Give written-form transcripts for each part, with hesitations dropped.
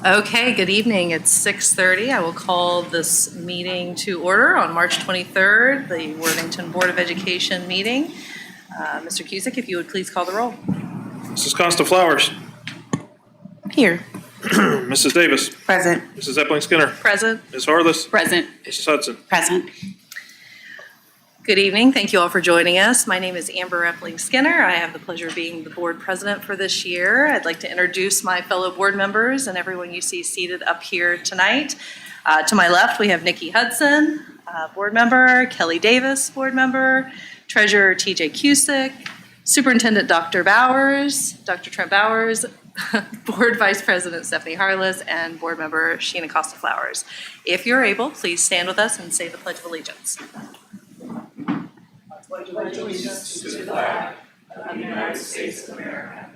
Okay, good evening. It's 6:30. I will call this meeting to order on March 23rd, the Worthington Board of Education meeting. Mr. Cusick, if you would please call the roll. Mrs. Costa Flowers. Here. Mrs. Davis. Present. Mrs. Epling Skinner. Present. Ms. Harless. Present. Mrs. Hudson. Present. Good evening. Thank you all for joining us. My name is Amber Epling Skinner. I have the pleasure of being the board president for this year. I'd like to introduce my fellow board members and everyone you see seated up here tonight. To my left, we have Nikki Hudson, board member, Kelly Davis, board member, treasurer TJ Cusick, superintendent Dr. Bowers, Dr. Trent Bowers, board vice president Stephanie Harless, and board member Sheena Costa Flowers. If you're able, please stand with us and say the Pledge of Allegiance. Pledge allegiance to the flag of the United States of America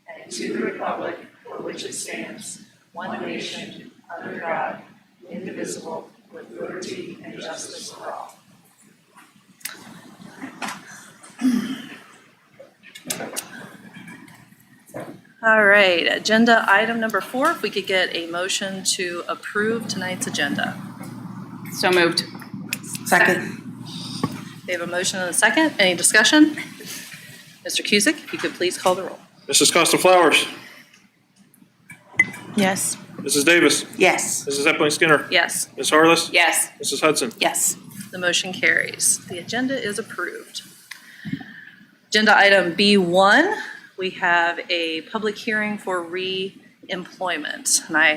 and to the republic for which it stands, one nation, under God, indivisible, with liberty and justice for all. All right, agenda item number 4, if we could get a motion to approve tonight's agenda. So moved. Second. We have a motion and a second. Any discussion? Mr. Cusick, if you could please call the roll. Mrs. Costa Flowers. Yes. Mrs. Davis. Yes. Mrs. Epling Skinner. Yes, Ms. Harless. Yes. Mrs. Hudson. Yes. the motion carries. The agenda is approved. Agenda item B1, we have a public hearing for re-employment. And I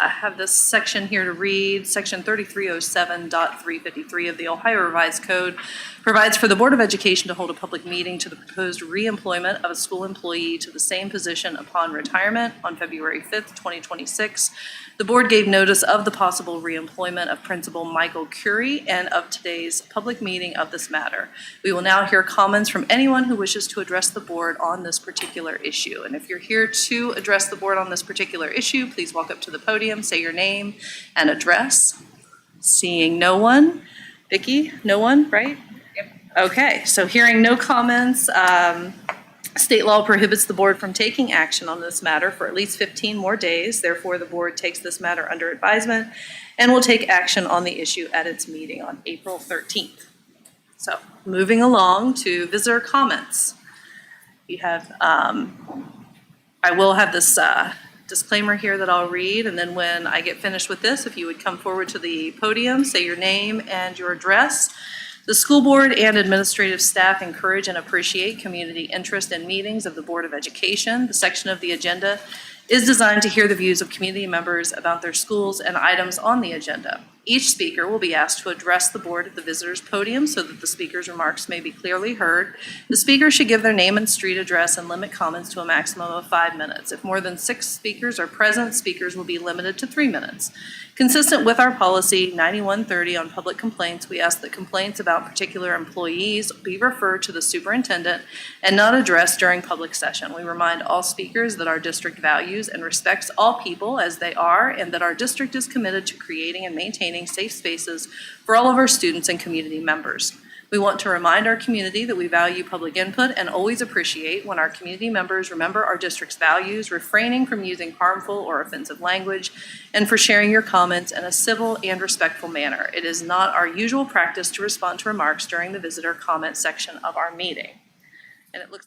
have this section here to read. Section 3307.353 of the Ohio Revised Code provides for the Board of Education to hold a public meeting to the proposed re-employment of a school employee to the same position upon retirement on February 5th, 2026. The board gave notice of the possible re-employment of Principal Michael Curie and of today's public meeting of this matter. We will now hear comments from anyone who wishes to address the board on this particular issue. And if you're here to address the board on this particular issue, please walk up to the podium, say your name and address. Seeing no one. Vicki, no one, right? Yep. Okay, so hearing no comments, state law prohibits the board from taking action on this matter for at least 15 more days. Therefore, the board takes this matter under advisement and will take action on the issue at its meeting on April 13th. So moving along to visitor comments. You have, I will have this disclaimer here that I'll read, and then when I get finished with this, if you would come forward to the podium, say your name and your address. The school board and administrative staff encourage and appreciate community interest in meetings of the Board of Education. The section of the agenda is designed to hear the views of community members about their schools and items on the agenda. Each speaker will be asked to address the board at the visitor's podium so that the speaker's remarks may be clearly heard. The speaker should give their name and street address and limit comments to a maximum of 5 minutes. If more than 6 speakers are present, speakers will be limited to 3 minutes. Consistent with our policy 9130 on public complaints, we ask that complaints about particular employees be referred to the superintendent and not addressed during public session. We remind all speakers that our district values and respects all people as they are, and that our district is committed to creating and maintaining safe spaces for all of our students and community members. We want to remind our community that we value public input and always appreciate when our community members remember our district's values, refraining from using harmful or offensive language, and for sharing your comments in a civil and respectful manner. It is not our usual practice to respond to remarks during the visitor comment section of our meeting. And it looks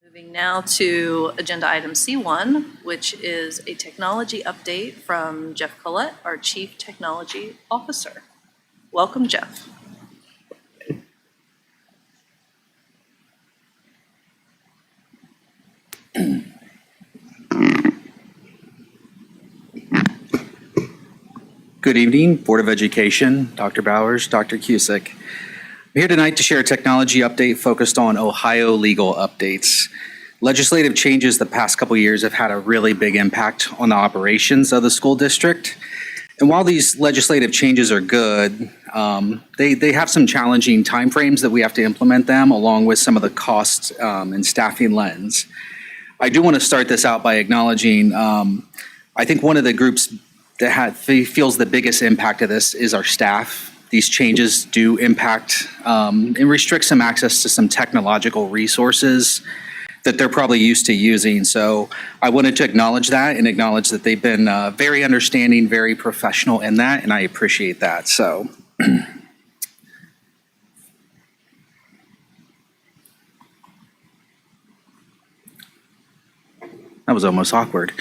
Moving now to agenda item C1, which is a technology update from Jeff Collette, our Chief Technology Officer. Welcome, Jeff. Good evening, Board of Education, Dr. Bowers, Dr. Cusick. I'm here tonight to share a technology update focused on Ohio legal updates. Legislative changes the past couple years have had a really big impact on the operations of the school district. And while these legislative changes are good, they have some challenging timeframes that we have to implement them, along with some of the costs and staffing lens. I do want to start this out by acknowledging, I think one of the groups that feels the biggest impact of this is our staff. These changes do impact and restrict some access to some technological resources that they're probably used to using. So I wanted to acknowledge that and acknowledge that they've been very understanding, very professional in that, and I appreciate that. So that was almost awkward.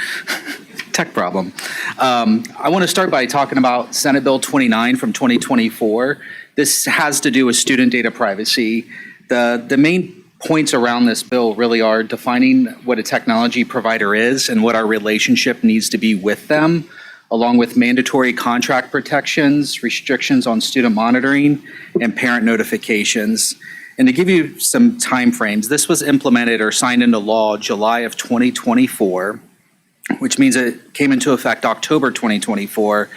Tech problem. I want to start by talking about Senate Bill 29 from 2024. This has to do with student data privacy. The main points around this bill really are defining what a technology provider is and what our relationship needs to be with them, along with mandatory contract protections, restrictions on student monitoring, and parent notifications. And to give you some timeframes, this was implemented or signed into law July of 2024. Which means it came into effect October 2024,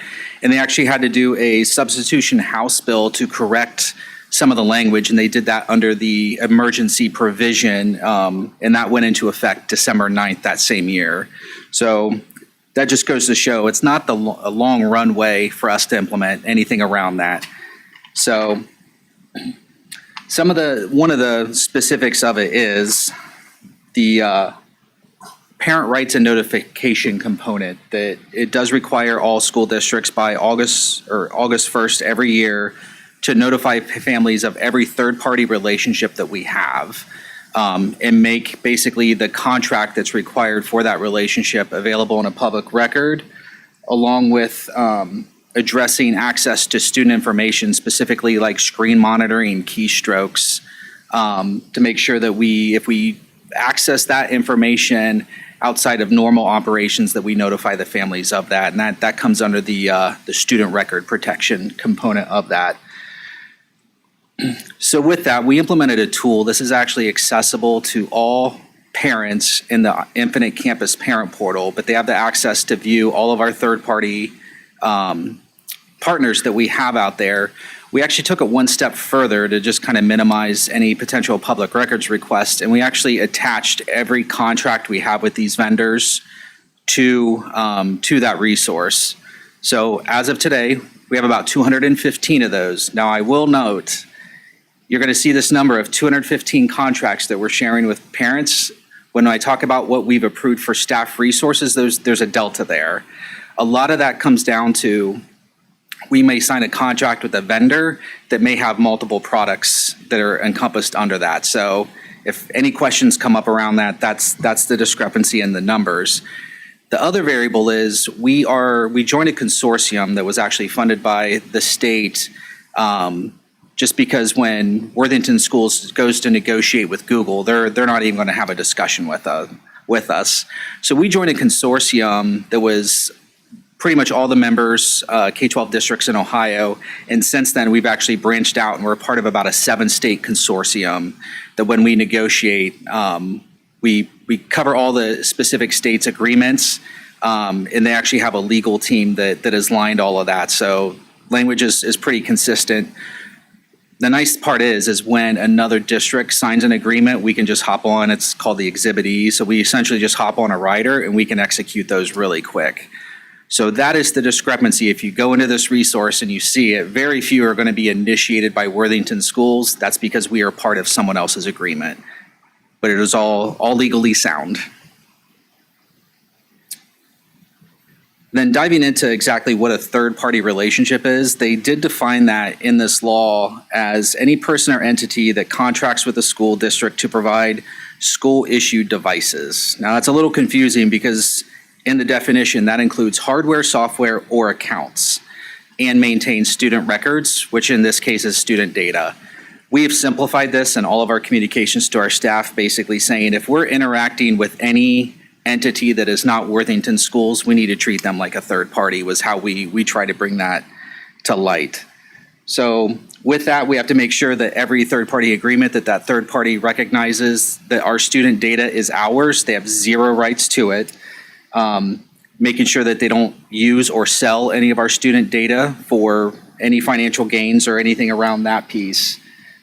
and they actually had to do a substitution House bill to correct some of the language, and they did that under the emergency provision, and that went into effect December 9th that same year. So that just goes to show it's not a long runway for us to implement anything around that. So one of the specifics of it is the parent rights and notification component, that it does require all school districts by August 1st every year to notify families of every third-party relationship that we have, and make basically the contract that's required for that relationship available in a public record, along with addressing access to student information, specifically like screen monitoring, keystrokes, to make sure that if we access that information outside of normal operations, that we notify the families of that, and that comes under the student record protection component of that. So with that, we implemented a tool. This is actually accessible to all parents in the Infinite Campus Parent Portal, but they have the access to view all of our third-party partners that we have out there. We actually took it one step further to just kind of minimize any potential public records requests, and we actually attached every contract we have with these vendors to that resource. So as of today, we have about 215 of those. Now I will note, you're going to see this number of 215 contracts that we're sharing with parents. When I talk about what we've approved for staff resources, there's a delta there. A lot of that comes down to, we may sign a contract with a vendor that may have multiple products that are encompassed under that. So if any questions come up around that, that's the discrepancy in the numbers. The other variable is we joined a consortium that was actually funded by the state, just because when Worthington Schools goes to negotiate with Google, they're not even going to have a discussion with us. So we joined a consortium that was pretty much all the members, K-12 districts in Ohio. And since then, we've actually branched out, and we're part of about a 7-state consortium that when we negotiate, we cover all the specific states' agreements, and they actually have a legal team that has lined all of that. So language is pretty consistent. The nice part is when another district signs an agreement, we can just hop on. It's called the Exhibit E. So we essentially just hop on a rider, and we can execute those really quick. So that is the discrepancy. If you go into this resource and you see it, very few are going to be initiated by Worthington Schools. That's because we are part of someone else's agreement. But it is all legally sound. Then diving into exactly what a third-party relationship is, they did define that in this law as any person or entity that contracts with a school district to provide school-issued devices. Now, that's a little confusing because in the definition, that includes hardware, software, or accounts, and maintains student records, which in this case is student data. We have simplified this in all of our communications to our staff, basically saying if we're interacting with any entity that is not Worthington Schools, we need to treat them like a third party, was how we try to bring that to light. So with that, we have to make sure that every third-party agreement that third party recognizes that our student data is ours. They have zero rights to it. Making sure that they don't use or sell any of our student data for any financial gains or anything around that piece.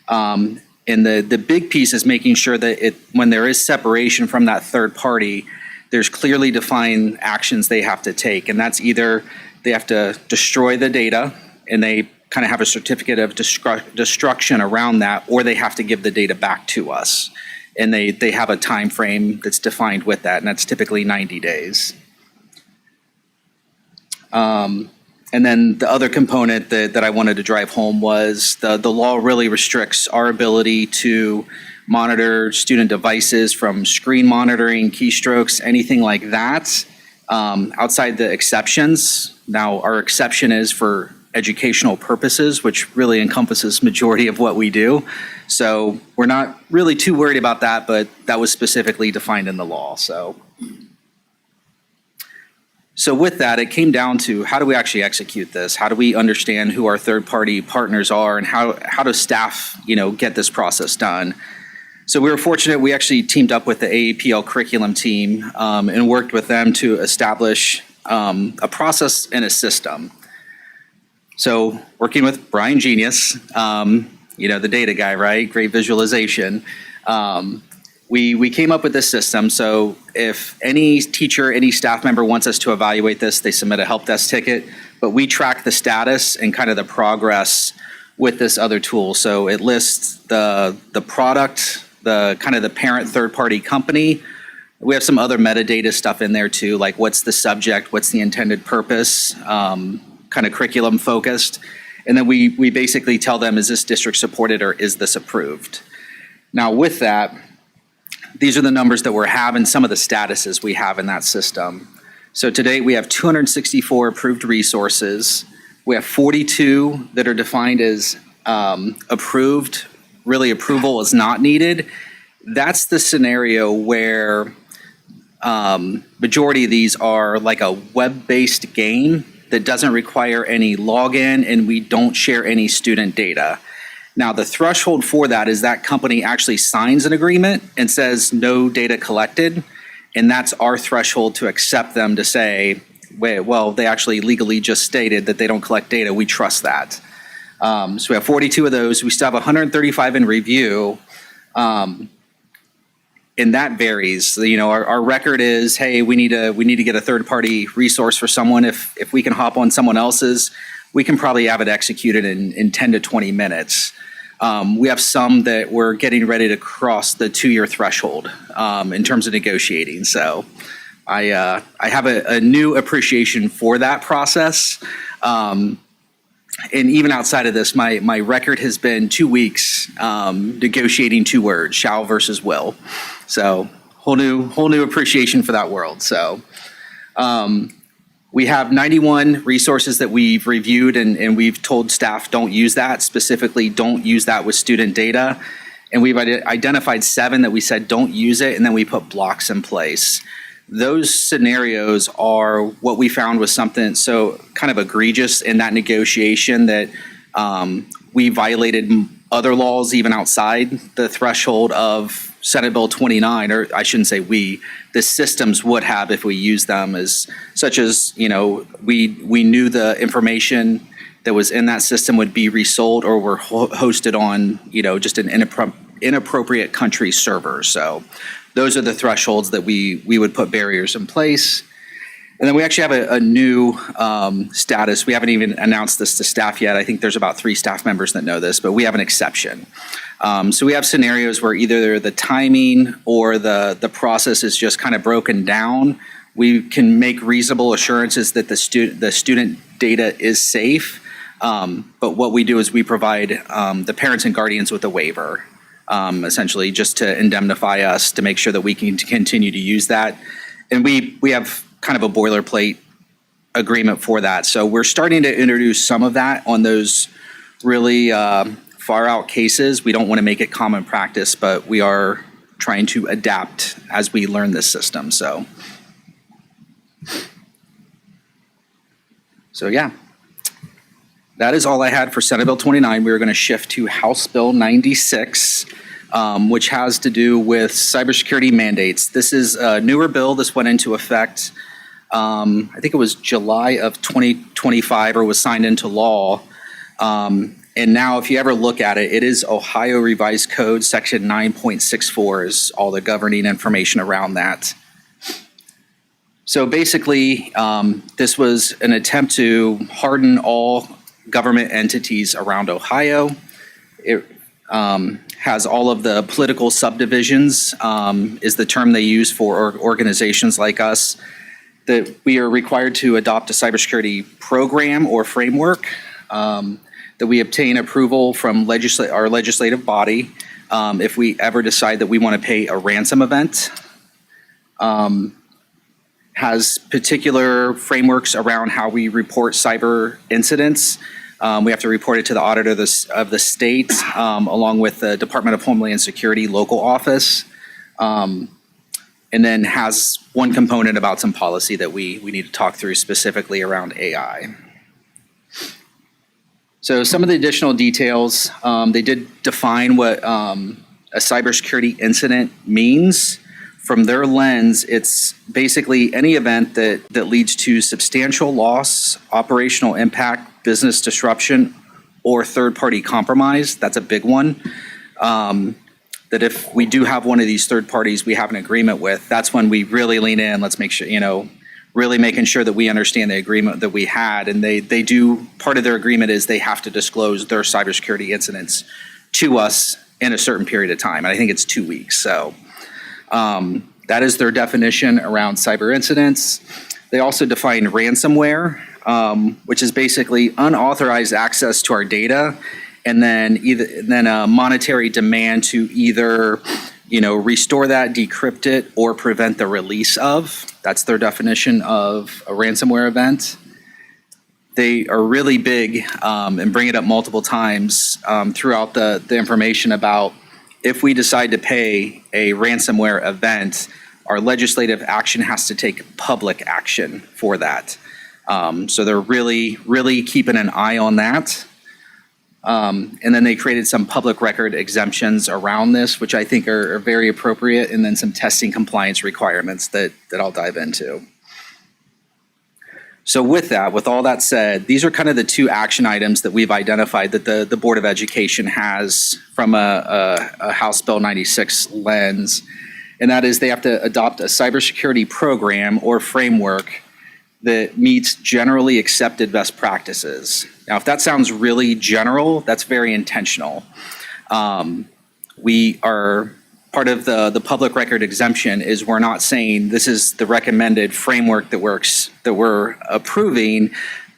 And the big piece is making sure that when there is separation from that third party, there's clearly defined actions they have to take. And that's either they have to destroy the data and they kind of have a certificate of destruction around that, or they have to give the data back to us. And they have a time frame that's defined with that, and that's typically 90 days. And then the other component that I wanted to drive home was the law really restricts our ability to monitor student devices from screen monitoring, keystrokes, anything like that, outside the exceptions. Now, our exception is for educational purposes, which really encompasses majority of what we do. So we're not really too worried about that, but that was specifically defined in the law. So with that, it came down to how do we actually execute this? How do we understand who our third-party partners are, and how does staff, get this process done? So we were fortunate. We actually teamed up with the AAPL curriculum team and worked with them to establish a process and a system. So working with Brian Genius, the data guy, right? Great visualization. We came up with this system. So if any teacher, any staff member wants us to evaluate this, they submit a help desk ticket, but we track the status and kind of the progress with this other tool. So it lists the product, the kind of the parent third-party company. We have some other metadata stuff in there too, like what's the subject, what's the intended purpose, kind of curriculum focused. And then we basically tell them, is this district supported or is this approved? Now with that, these are the numbers that we're having, some of the statuses we have in that system. So today we have 264 approved resources. We have 42 that are defined as approved. Really, approval is not needed. That's the scenario where majority of these are like a web-based game that doesn't require any login, and we don't share any student data. Now, the threshold for that is that company actually signs an agreement and says no data collected, and that's our threshold to accept them to say, wait, well, they actually legally just stated that they don't collect data. We trust that. So we have 42 of those. We still have 135 in review. And that varies. Our record is, hey, we need to get a third-party resource for someone. If we can hop on someone else's, we can probably have it executed in 10 to 20 minutes. We have some that we're getting ready to cross the 2-year threshold in terms of negotiating. So I have a new appreciation for that process. And even outside of this, my record has been 2 weeks negotiating 2 words, shall versus will. So whole new appreciation for that world. So we have 91 resources that we've reviewed, and we've told staff don't use that, specifically don't use that with student data. And we've identified 7 that we said don't use it, and then we put blocks in place. Those scenarios are what we found was something so kind of egregious in that negotiation that we violated other laws even outside the threshold of Senate Bill 29, or I shouldn't say we, the systems would have if we used them, such as, we knew the information that was in that system would be resold or were hosted on, just an inappropriate country server. So those are the thresholds that we would put barriers in place. And then we actually have a new status. We haven't even announced this to staff yet. I think there's about 3 staff members that know this, but we have an exception. So we have scenarios where either the timing or the process is just kind of broken down. We can make reasonable assurances that the student data is safe. But what we do is we provide the parents and guardians with a waiver. essentially just to indemnify us to make sure that we can continue to use that. And we have kind of a boilerplate agreement for that. So we're starting to introduce some of that on those really far out cases. We don't want to make it common practice, but we are trying to adapt as we learn this system. So yeah, that is all I had for Senate Bill 29. We are going to shift to House Bill 96, which has to do with cybersecurity mandates. This is a newer bill. This went into effect, I think it was July of 2025, or was signed into law. And now if you ever look at it, it is Ohio Revised Code Section 9.64 is all the governing information around that. So basically, this was an attempt to harden all government entities around Ohio. It has all of the political subdivisions, is the term they use for organizations like us, that we are required to adopt a cybersecurity program or framework, that we obtain approval from our legislative body if we ever decide that we want to pay a ransom event. Has particular frameworks around how we report cyber incidents. We have to report it to the auditor of the state, along with the Department of Homeland Security local office. And then has one component about some policy that we need to talk through specifically around AI. So some of the additional details, they did define what a cybersecurity incident means. From their lens, it's basically any event that leads to substantial loss, operational impact, business disruption, or third-party compromise. That's a big one. That if we do have one of these third parties we have an agreement with, that's when we really lean in. Let's make sure, really making sure that we understand the agreement that we had. And they do, part of their agreement is they have to disclose their cybersecurity incidents to us in a certain period of time. And I think it's 2 weeks. So that is their definition around cyber incidents. They also define ransomware, which is basically unauthorized access to our data, and then a monetary demand to either, restore that, decrypt it, or prevent the release of. That's their definition of a ransomware event. They are really big and bring it up multiple times throughout the information about if we decide to pay a ransomware event, our legislative action has to take public action for that. So they're really, really keeping an eye on that. And then they created some public record exemptions around this, which I think are very appropriate, and then some testing compliance requirements that I'll dive into. So with all that said, these are kind of the two action items that we've identified that the Board of Education has from a House Bill 96 lens. And that is they have to adopt a cybersecurity program or framework that meets generally accepted best practices. Now, if that sounds really general, that's very intentional. We are part of the public record exemption is we're not saying this is the recommended framework that we're approving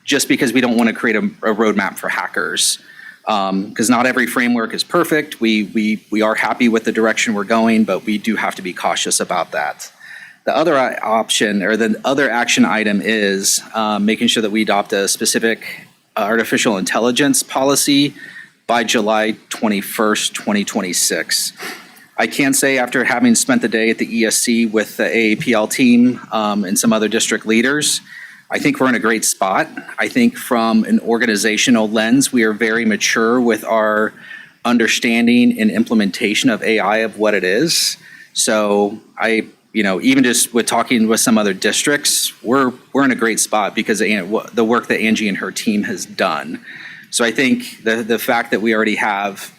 just because we don't want to create a roadmap for hackers. Because not every framework is perfect. We are happy with the direction we're going, but we do have to be cautious about that. The other option or the other action item is making sure that we adopt a specific artificial intelligence policy by July 21st, 2026. I can say after having spent the day at the ESC with the AAPL team and some other district leaders, I think we're in a great spot. I think from an organizational lens, we are very mature with our understanding and implementation of AI of what it is. So even just with talking with some other districts, we're in a great spot because of the work that Angie and her team has done. So I think the fact that we already have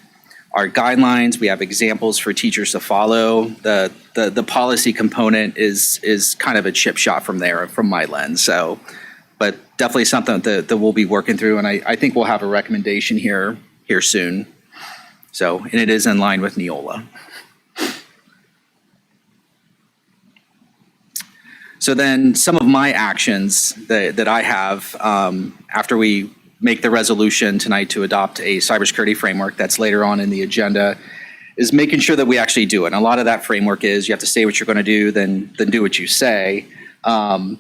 our guidelines, we have examples for teachers to follow. The policy component is kind of a chip shot from there, from my lens. So, but definitely something that we'll be working through, and I think we'll have a recommendation here soon. So, and it is in line with Neola. So then some of my actions that I have after we make the resolution tonight to adopt a cybersecurity framework that's later on in the agenda is making sure that we actually do it. And a lot of that framework is you have to say what you're going to do, then do what you say. And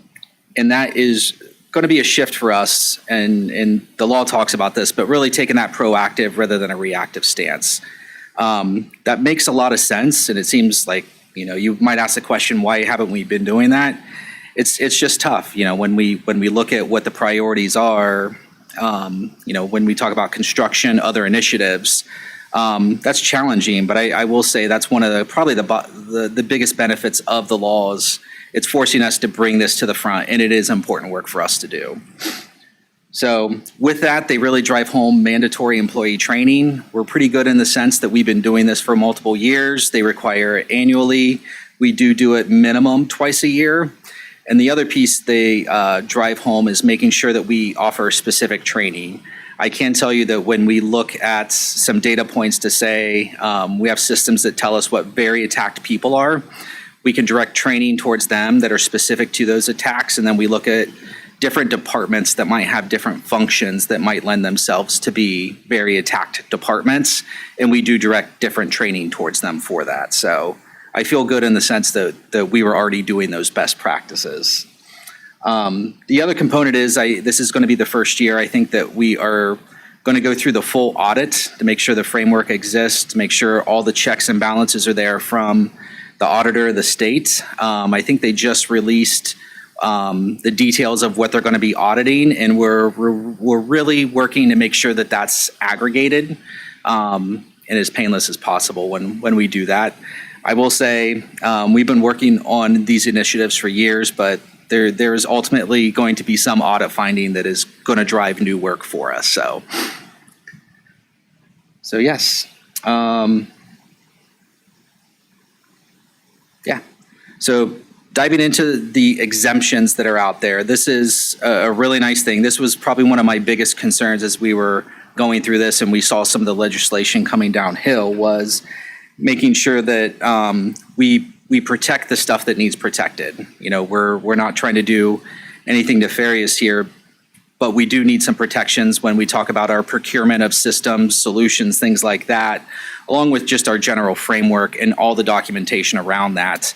that is going to be a shift for us. And the law talks about this, but really taking that proactive rather than a reactive stance. That makes a lot of sense. And it seems like, you might ask the question, why haven't we been doing that? It's just tough. When we look at what the priorities are, when we talk about construction, other initiatives, that's challenging. But I will say that's one of probably the biggest benefits of the laws. It's forcing us to bring this to the front, and it is important work for us to do. So with that, they really drive home mandatory employee training. We're pretty good in the sense that we've been doing this for multiple years. They require it annually. We do it minimum twice a year. And the other piece they drive home is making sure that we offer specific training. I can tell you that when we look at some data points to say we have systems that tell us what very attacked people are, we can direct training towards them that are specific to those attacks. And then we look at different departments that might have different functions that might lend themselves to be very attacked departments. And we do direct different training towards them for that. So I feel good in the sense that we were already doing those best practices. The other component is this is going to be the first year I think that we are going to go through the full audit to make sure the framework exists, to make sure all the checks and balances are there from the auditor of the state. I think they just released the details of what they're going to be auditing, and we're really working to make sure that that's aggregated and as painless as possible when we do that. I will say we've been working on these initiatives for years, but there is ultimately going to be some audit finding that is going to drive new work for us. So yes. So diving into the exemptions that are out there, this is a really nice thing. This was probably one of my biggest concerns as we were going through this and we saw some of the legislation coming downhill, was making sure that we protect the stuff that needs protected. We're not trying to do anything nefarious here, but we do need some protections when we talk about our procurement of systems, solutions, things like that, along with just our general framework and all the documentation around that.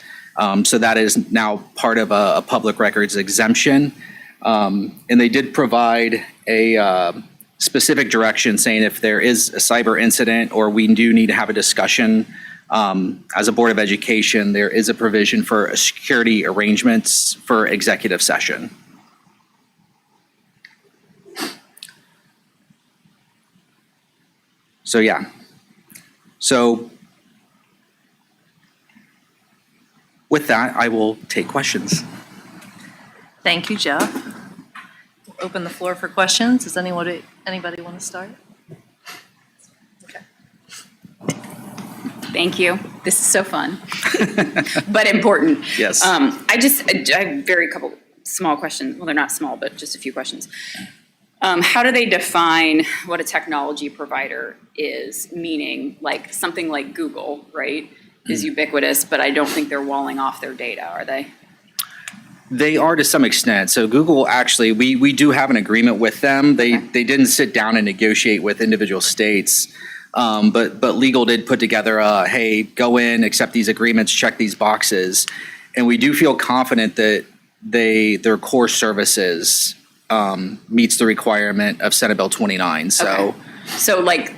So that is now part of a public records exemption. And they did provide a specific direction saying if there is a cyber incident or we do need to have a discussion as a Board of Education, there is a provision for security arrangements for executive session. So yeah. So with that, I will take questions. Thank you, Jeff. We'll open the floor for questions. Does anybody want to start? Okay. Thank you. This is so fun, but important. Yes. I have couple small questions. Well, they're not small, but just a few questions. How do they define what a technology provider is? Meaning, like something like Google, right, is ubiquitous, but I don't think they're walling off their data, are they? They are to some extent. So Google actually, we do have an agreement with them. They didn't sit down and negotiate with individual states, but legal did put together hey, go in, accept these agreements, check these boxes, and we do feel confident that their core services meets the requirement of Senate Bill 29. So, so like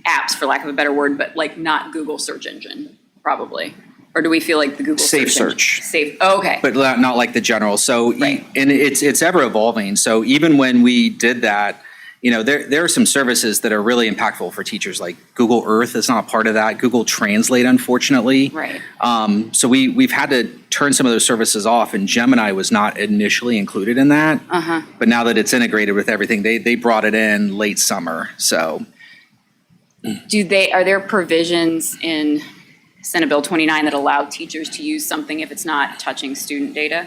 apps, for lack of a better word, but like not Google search engine, probably. Or do we feel like the Google safe search? Search. Safe. Oh, okay. But not like the general. So, Right. And it's ever evolving. So even when we did that, there are some services that are really impactful for teachers, like Google Earth is not part of that. Google Translate, unfortunately. Right. So we've had to turn some of those services off, and Gemini was not initially included in that. But now that it's integrated with everything, they brought it in late summer. So Are there provisions in Senate Bill 29 that allow teachers to use something if it's not touching student data?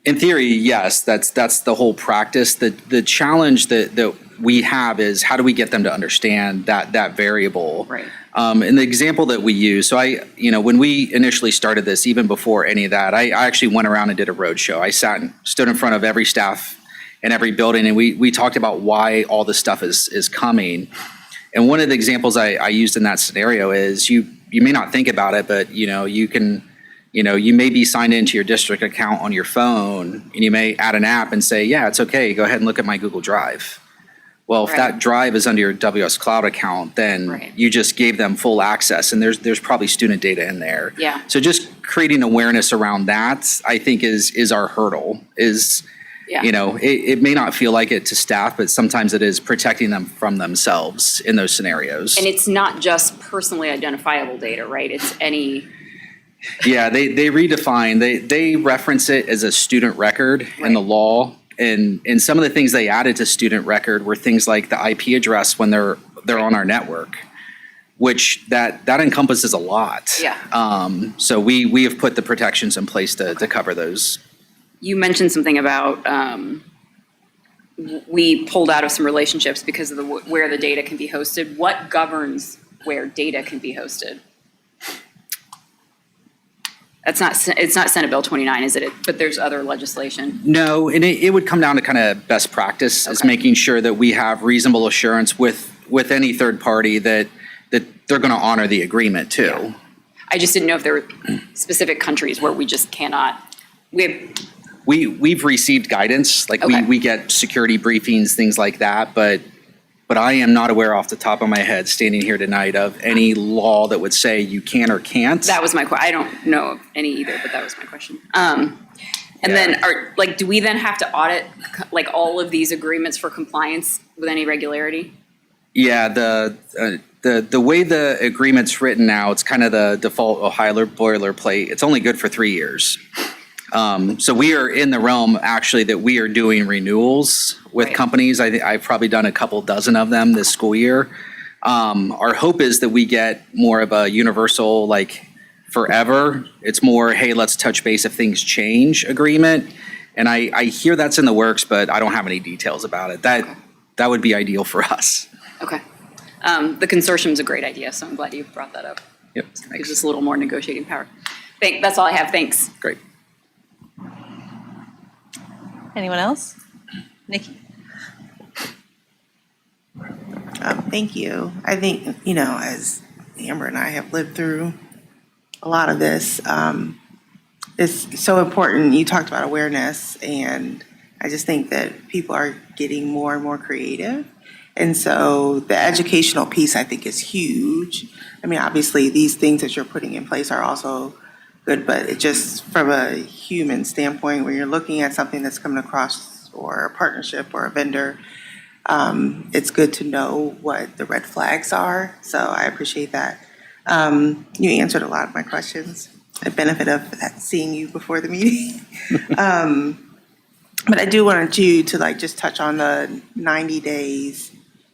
in theory, yes, that's the whole practice. The challenge that we have is how do we get them to understand that variable? Right. And the example that we use, so when we initially started this, even before any of that, I actually went around and did a roadshow. I stood in front of every staff in every building, and we talked about why all this stuff is coming. And one of the examples I used in that scenario is you may not think about it, but you may be signed into your district account on your phone, and you may add an app and say, yeah, it's okay, go ahead and look at my Google Drive. Well, if Right. that drive is under your WS Cloud account, then Right. you just gave them full access, and there's probably student data in there. Yeah. So just creating awareness around that, I think, is our hurdle. Yeah. It may not feel like it to staff, but sometimes it is protecting them from themselves in those scenarios. And it's not just personally identifiable data, right? It's any, Yeah, they redefine, they reference it as a student record in the law. And some of the things they added to student record were things like the IP address when they're on our network, which that encompasses a lot. Yeah. So we have put the protections in place to cover those. you mentioned something about, we pulled out of some relationships because of where the data can be hosted. What governs where data can be hosted? It's not Senate Bill 29, is it? But there's other legislation. No, and it would come down to kind of best practice, is Okay. making sure that we have reasonable assurance with any third party that they're going to honor the agreement too. Yeah. I just didn't know if there were specific countries where we just cannot, We've received guidance, like Okay. we get security briefings, things like that, but I am not aware off the top of my head, standing here tonight, of any law that would say you can or can't. that was my I don't know of any either, but that was my question. And then do we then have to audit like all of these agreements for compliance with any regularity? Yeah, the way the agreement's written now, it's kind of the default Ohio boilerplate. It's only good for 3 years. So we are in the realm, actually, that we are doing renewals with Right. companies. I've probably done a couple dozen of them this school year. Our hope is that we get more of a universal, like, forever. It's more, hey, let's touch base if things change agreement. And I hear that's in the works, but I don't have any details about it. That would be ideal for us. Okay. The consortium's a great idea, so I'm glad you brought that up. Yep, Gives thanks. us a little more negotiating power. That's all I have. Thanks. Great. Anyone else? Nikki? Thank you. I think, as Amber and I have lived through a lot of this, it's so important. You talked about awareness, and I just think that people are getting more and more creative. And so the educational piece, I think, is huge. I mean, obviously, these things that you're putting in place are also good, but it just from a human standpoint, when you're looking at something that's coming across, or a partnership or a vendor, it's good to know what the red flags are. So I appreciate that. You answered a lot of my questions. The benefit of seeing you before the meeting. But I do want you to just touch on the 90 days.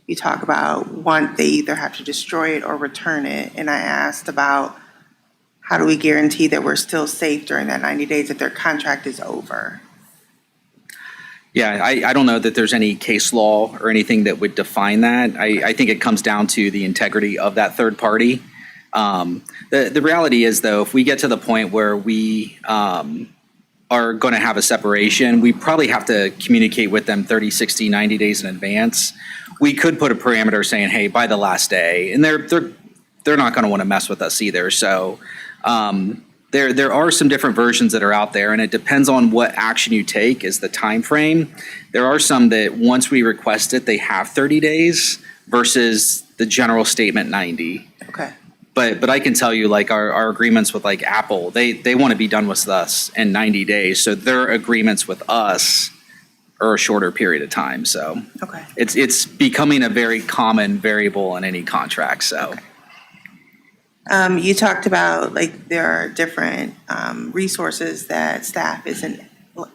You talk about they either have to destroy it or return it. And I asked about how do we guarantee that we're still safe during that 90 days if their contract is over? Yeah, I don't know that there's any case law or anything that would define that. I think it comes down to the integrity of that third party. The reality is, though, if we get to the point where we are going to have a separation, we probably have to communicate with them 30, 60, 90 days in advance. We could put a parameter saying, hey, by the last day, and they're not going to want to mess with us either. So there are some different versions that are out there, and it depends on what action you take is the time frame. There are some that once we request it, they have 30 days versus the general statement 90. Okay. But I can tell you, like, our agreements with, like, Apple, they want to be done with us in 90 days. So their agreements with us are a shorter period of time. So Okay. it's becoming a very common variable in any contract. So. You talked about there are different resources that staff isn't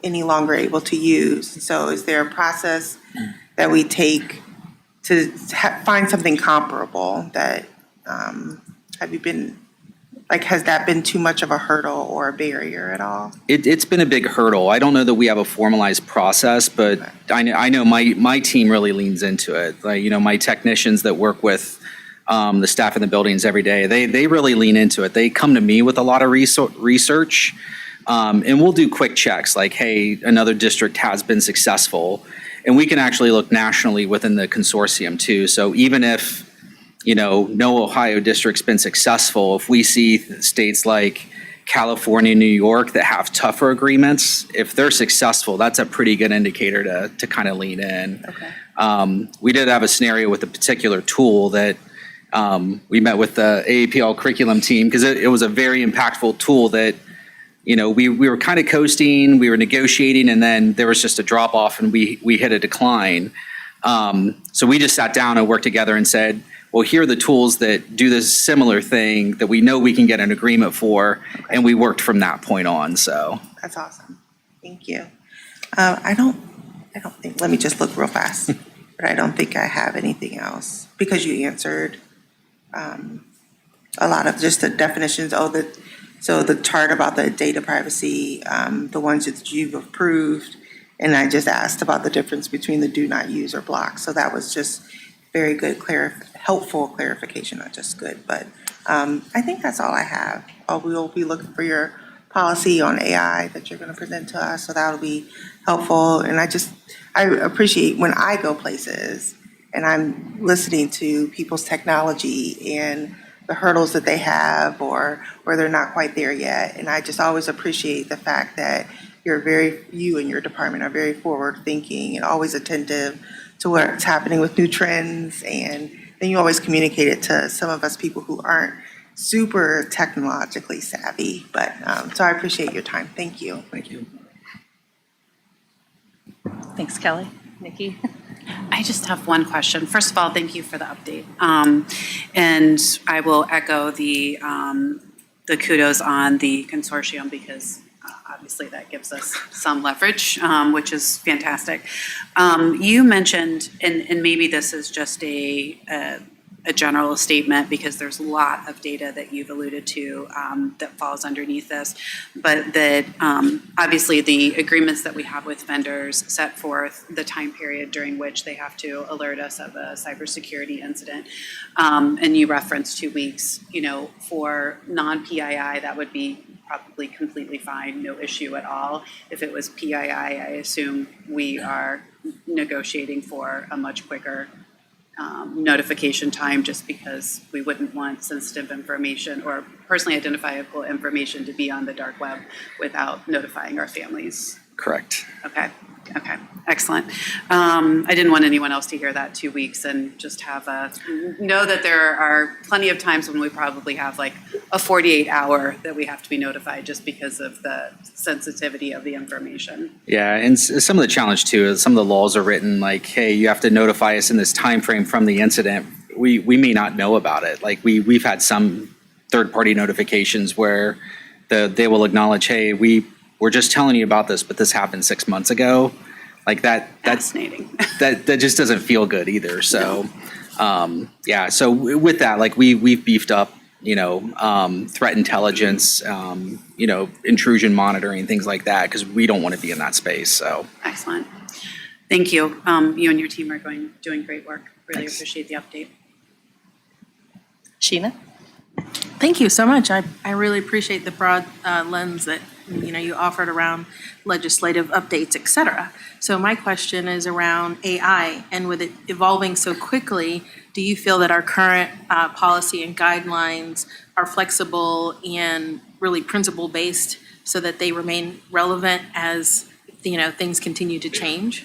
any longer able to use. So is there a process that we take to find something comparable that has that been too much of a hurdle or a barrier at all? It's been a big hurdle. I don't know that we have a formalized process, but I know my team really leans into it. Like, my technicians that work with the staff in the buildings every day, they really lean into it. They come to me with a lot of research, and we'll do quick checks like, hey, another district has been successful. And we can actually look nationally within the consortium too. So even if no Ohio district's been successful. If we see states like California, New York that have tougher agreements, if they're successful, that's a pretty good indicator to kind of lean in. Okay. We did have a scenario with a particular tool that we met with the AAPL curriculum team because it was a very impactful tool that, we were kind of coasting, we were negotiating, and then there was just a drop off and we hit a decline. So we just sat down and worked together and said, well, here are the tools that do this similar thing that we know we can get an agreement for, and we worked from that point on, so. That's awesome. Thank you. I don't think, let me just look real fast, but I don't think I have anything else because you answered a lot of just the definitions. So the chart about the data privacy, the ones that you've approved, and I just asked about the difference between the do not use or block. So that was just very good, helpful clarification, not just good, but I think that's all I have. We'll be looking for your policy on AI that you're going to present to us, so that'll be helpful. And I appreciate when I go places and I'm listening to people's technology and the hurdles that they have or where they're not quite there yet. And I just always appreciate the fact that you and your department are very forward thinking and always attentive to what's happening with new trends. And then you always communicate it to some of us people who aren't super technologically savvy. But so I appreciate your time. Thank you. Thank you. Thanks, Kelly. Nikki? I just have one question. First of all, thank you for the update. And I will echo the kudos on the consortium because obviously that gives us some leverage, which is fantastic. You mentioned, and maybe this is just a general statement because there's a lot of data that you've alluded to that falls underneath this, but that obviously the agreements that we have with vendors set forth the time period during which they have to alert us of a cybersecurity incident. And you referenced 2 weeks, for non-PII, that would be probably completely fine, no issue at all. If it was PII, I assume we are negotiating for a much quicker notification time just because we wouldn't want sensitive information or personally identifiable information to be on the dark web without notifying our families. Correct. Okay, excellent. I didn't want anyone else to hear that 2 weeks and just know that there are plenty of times when we probably have like a 48-hour that we have to be notified just because of the sensitivity of the information. Yeah, and some of the challenge too is some of the laws are written like, hey, you have to notify us in this time frame from the incident. We may not know about it. Like we've had some third-party notifications where they will acknowledge, hey, we're just telling you about this, but this happened 6 months ago. Like that's Fascinating. that just doesn't feel good either. So, yeah. So with that, like we've beefed up, threat intelligence, intrusion monitoring, things like that, because we don't want to be in that space. So Excellent. Thank you. You and your team are doing great work. Really Thanks. appreciate the update. Sheena? Thank you so much. I really appreciate the broad lens that you offered around legislative updates, et cetera. So my question is around AI, and with it evolving so quickly, do you feel that our current policy and guidelines are flexible and really principle-based so that they remain relevant as things continue to change?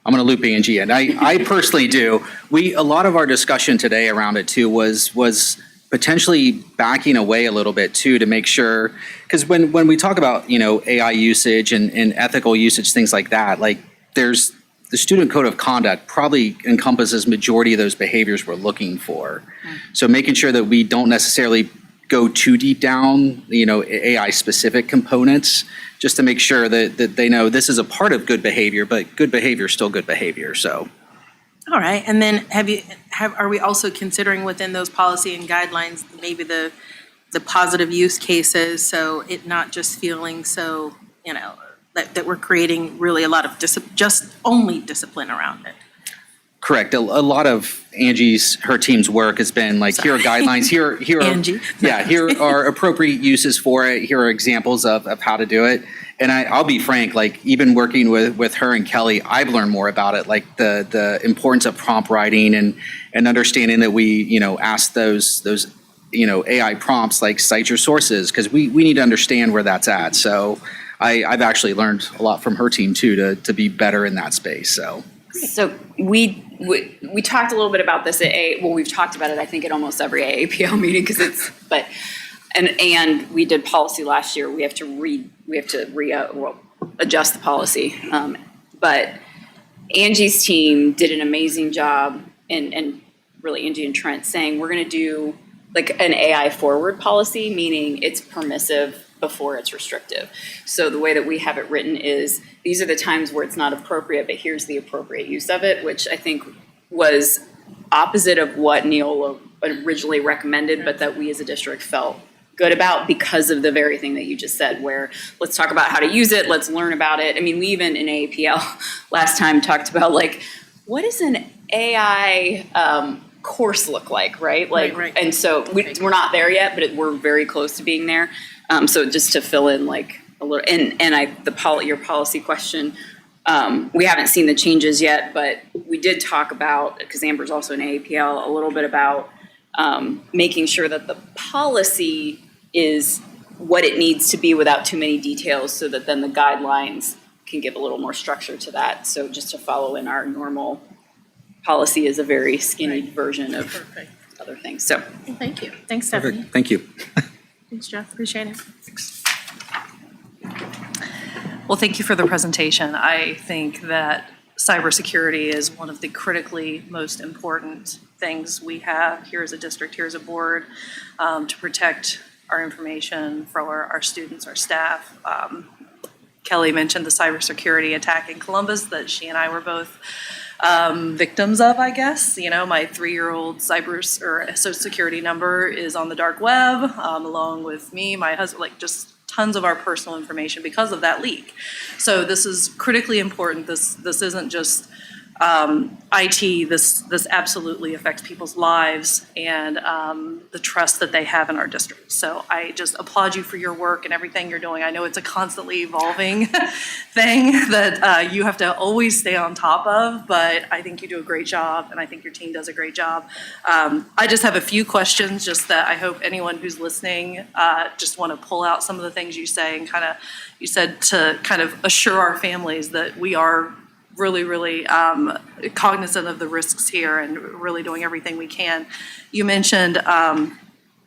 I'm going to loop Angie in. I personally do. A lot of our discussion today around it too was potentially backing away a little bit too to make sure, because when we talk about AI usage and ethical usage, things like that, like there's the student code of conduct probably encompasses majority of those behaviors we're looking for. So making sure that we don't necessarily go too deep down, AI specific components, just to make sure that they know this is a part of good behavior, but good behavior is still good behavior. So. All right, and then are we also considering within those policy and guidelines maybe the positive use cases, so it not just feeling so that we're creating really a lot of just only discipline around it? Correct. A lot of her team's work has been like, here are guidelines, here are, Angie. yeah, here are appropriate uses for it. Here are examples of how to do it. And I'll be frank, like even working with her and Kelly, I've learned more about it, like the importance of prompt writing and understanding that we, ask those AI prompts like cite your sources, because we need to understand where that's at. So I've actually learned a lot from her team too to be better in that space. So we talked a little bit about this we've talked about it, I think, at almost every AAPL meeting, and we did policy last year. We have to adjust the policy. But Angie's team did an amazing job, and really Angie and Trent, saying we're going to do like an AI forward policy, meaning it's permissive before it's restrictive. So the way that we have it written is these are the times where it's not appropriate, but here's the appropriate use of it, which I think was opposite of what Neola originally recommended, but that we as a district felt good about because of the very thing that you just said, where let's talk about how to use it, let's learn about it. I mean, we even in AAPL last time talked about like, what is an AI course look like, right? Like, Right. And so we're not there yet, but we're very close to being there. So just to fill in like a little, your policy question, we haven't seen the changes yet, but we did talk about, because Amber's also in AAPL, a little bit about making sure that the policy is what it needs to be without too many details, so that then the guidelines can give a little more structure to that. So just to follow in our normal policy is a very skinny version of Perfect. other things. So Thank you. Thanks, Stephanie. Perfect. Thank you. Thanks, Jeff. Appreciate it. Well, thank you for the presentation. I think that cybersecurity is one of the critically most important things we have here as a district, here as a board, to protect our information for our students, our staff. Kelly mentioned the cybersecurity attack in Columbus that she and I were both victims of, I guess. My 3-year-old social security number is on the dark web, along with me, my husband, like just tons of our personal information because of that leak. So this is critically important. This isn't just IT. This absolutely affects people's lives and the trust that they have in our district. So I just applaud you for your work and everything you're doing. I know it's a constantly evolving thing that you have to always stay on top of, but I think you do a great job, and I think your team does a great job. I just have a few questions, just that I hope anyone who's listening just want to pull out some of the things you say and you said to kind of assure our families that we are really, really cognizant of the risks here and really doing everything we can. You mentioned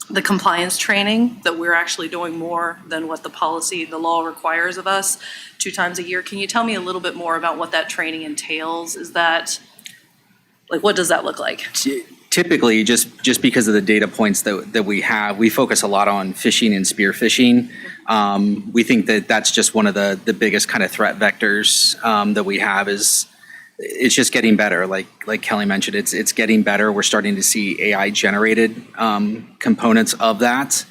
the compliance training, that we're actually doing more than what the law requires of us 2 times a year. Can you tell me a little bit more about what that training entails? Is that, like, what does that look like? Typically, just because of the data points that we have, we focus a lot on phishing and spear phishing. We think that that's just one of the biggest kind of threat vectors that we have. It's just getting better. Like Kelly mentioned, it's getting better. We're starting to see AI generated components of that.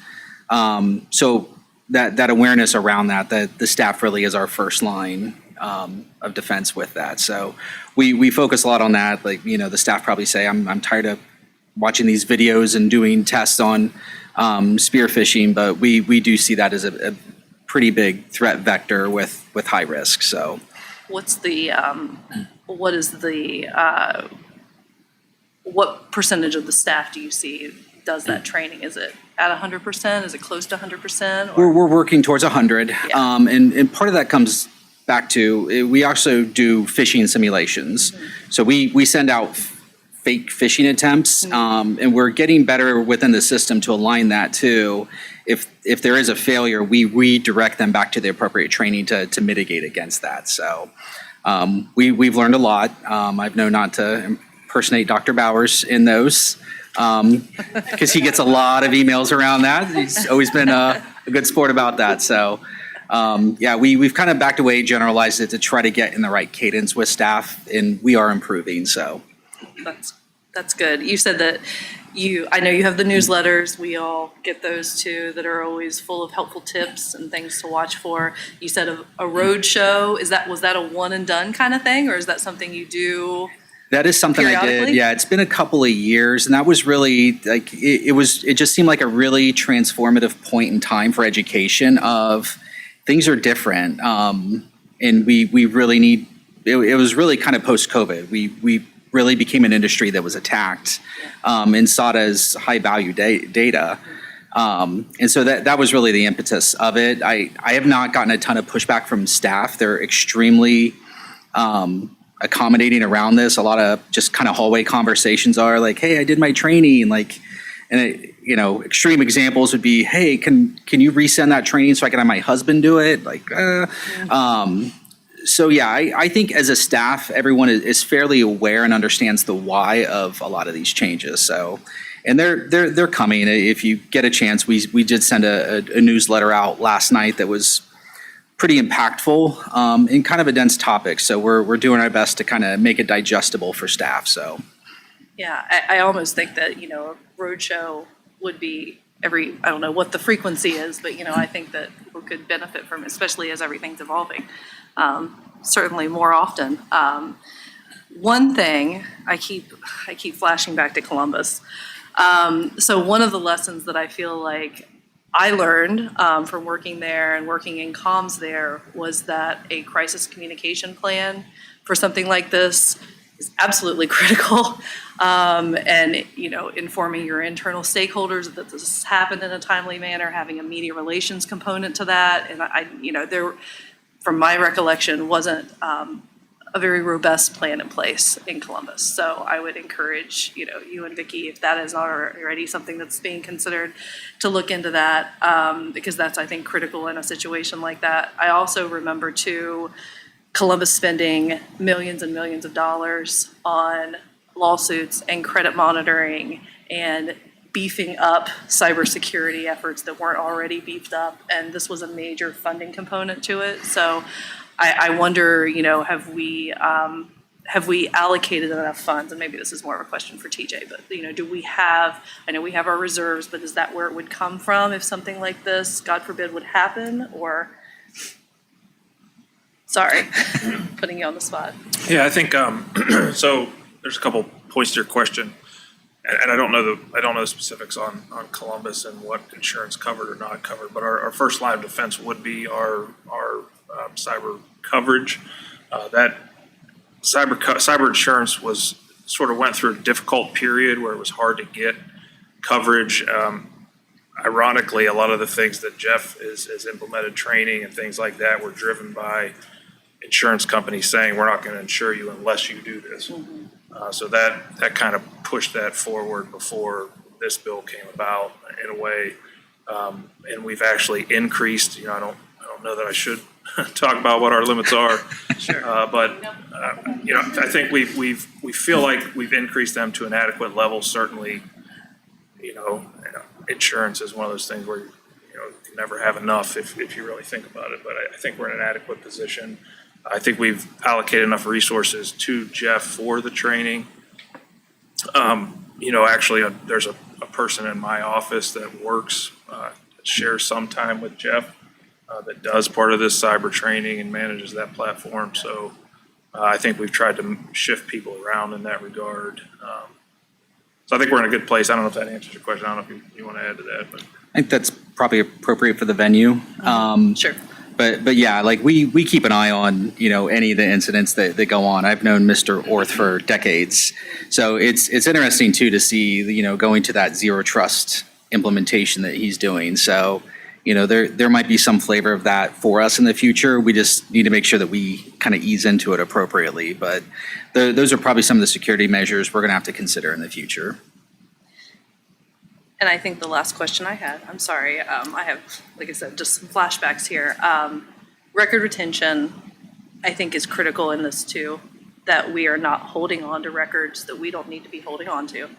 So that awareness around that the staff really is our first line of defense with that. So we focus a lot on that. Like, the staff probably say, I'm tired of watching these videos and doing tests on spear phishing, but we do see that as a pretty big threat vector with high risk. So what percentage of the staff do you see does that training? Is it at 100%? Is it close to 100%? We're working towards 100. Yeah. And part of that comes back to, we also do phishing simulations. Mm-hmm. So we send out fake phishing attempts, and we're getting better within the system to align that too. If there is a failure, we redirect them back to the appropriate training to mitigate against that. So we've learned a lot. I've known not to impersonate Dr. Bowers in those, because he gets a lot of emails around that. He's always been a good sport about that. So we've kind of backed away, generalized it to try to get in the right cadence with staff, and we are improving. So. That's good. You said that I know you have the newsletters. We all get those too, that are always full of helpful tips and things to watch for. You said a road show. Was that a one and done kind of thing, or is that something you do? That is something I did. Periodically? Yeah, it's been a couple of years, and that was really like it just seemed like a really transformative point in time for education of, things are different. And we really need, it was really kind of post-COVID. We really became an industry that was attacked and sought as high-value data. And so that was really the impetus of it. I have not gotten a ton of pushback from staff. They're extremely accommodating around this. A lot of just kind of hallway conversations are like, hey, I did my training, extreme examples would be, hey, can you resend that training so I can have my husband do it? So yeah, I think as a staff, everyone is fairly aware and understands the why of a lot of these changes. So, and they're coming. If you get a chance, we did send a newsletter out last night that was pretty impactful and kind of a dense topic. So we're doing our best to kind of make it digestible for staff. So. Yeah, I almost think that, a roadshow would be I don't know what the frequency is, but, I think that people could benefit from, especially as everything's evolving, certainly more often. One thing, I keep flashing back to Columbus. So one of the lessons that I feel like I learned from working there and working in comms there was that a crisis communication plan for something like this is absolutely critical. And, informing your internal stakeholders that this has happened in a timely manner, having a media relations component to that. And there, from my recollection, wasn't a very robust plan in place in Columbus. So I would encourage, you and Vicki, if that is not already something that's being considered, to look into that, because that's, I think, critical in a situation like that. I also remember, too, Columbus spending millions and millions of dollars on lawsuits and credit monitoring and beefing up cybersecurity efforts that weren't already beefed up, and this was a major funding component to it. So I wonder, have we allocated enough funds? And maybe this is more of a question for TJ, but do we have? I know we have our reserves, but is that where it would come from if something like this, God forbid, would happen? Or sorry, putting you on the spot. Yeah, I think, so there's a couple points to your question. And I don't know the specifics on Columbus and what insurance covered or not covered, but our first line of defense would be our cyber coverage. That cyber insurance was sort of went through a difficult period where it was hard to get coverage. Ironically, a lot of the things that Jeff has implemented, training and things like that, were driven by insurance companies saying, we're not going to insure you unless you do this. Mm-hmm. So that kind of pushed that forward before this bill came about in a way. And we've actually increased, I don't know that I should talk about what our limits are. Sure. But I think we feel like we've increased them to an adequate level. Certainly, insurance is one of those things where, you can never have enough if you really think about it. But I think we're in an adequate position. I think we've allocated enough resources to Jeff for the training. Actually, there's a person in my office that works, shares some time with Jeff, that does part of this cyber training and manages that platform. So I think we've tried to shift people around in that regard. So I think we're in a good place. I don't know if that answers your question. I don't know if you want to add to that, but I think that's probably appropriate for the venue. Sure. But yeah, like we keep an eye on, any of the incidents that go on. I've known Mr. Orth for decades. So it's interesting too to see, going to that zero trust implementation that he's doing. So, there might be some flavor of that for us in the future. We just need to make sure that we kind of ease into it appropriately. But those are probably some of the security measures we're going to have to consider in the future. And I think the last question I had, I'm sorry, I have, like I said, just some flashbacks here. Record retention, I think, is critical in this too, that we are not holding on to records that we don't need to be holding on to.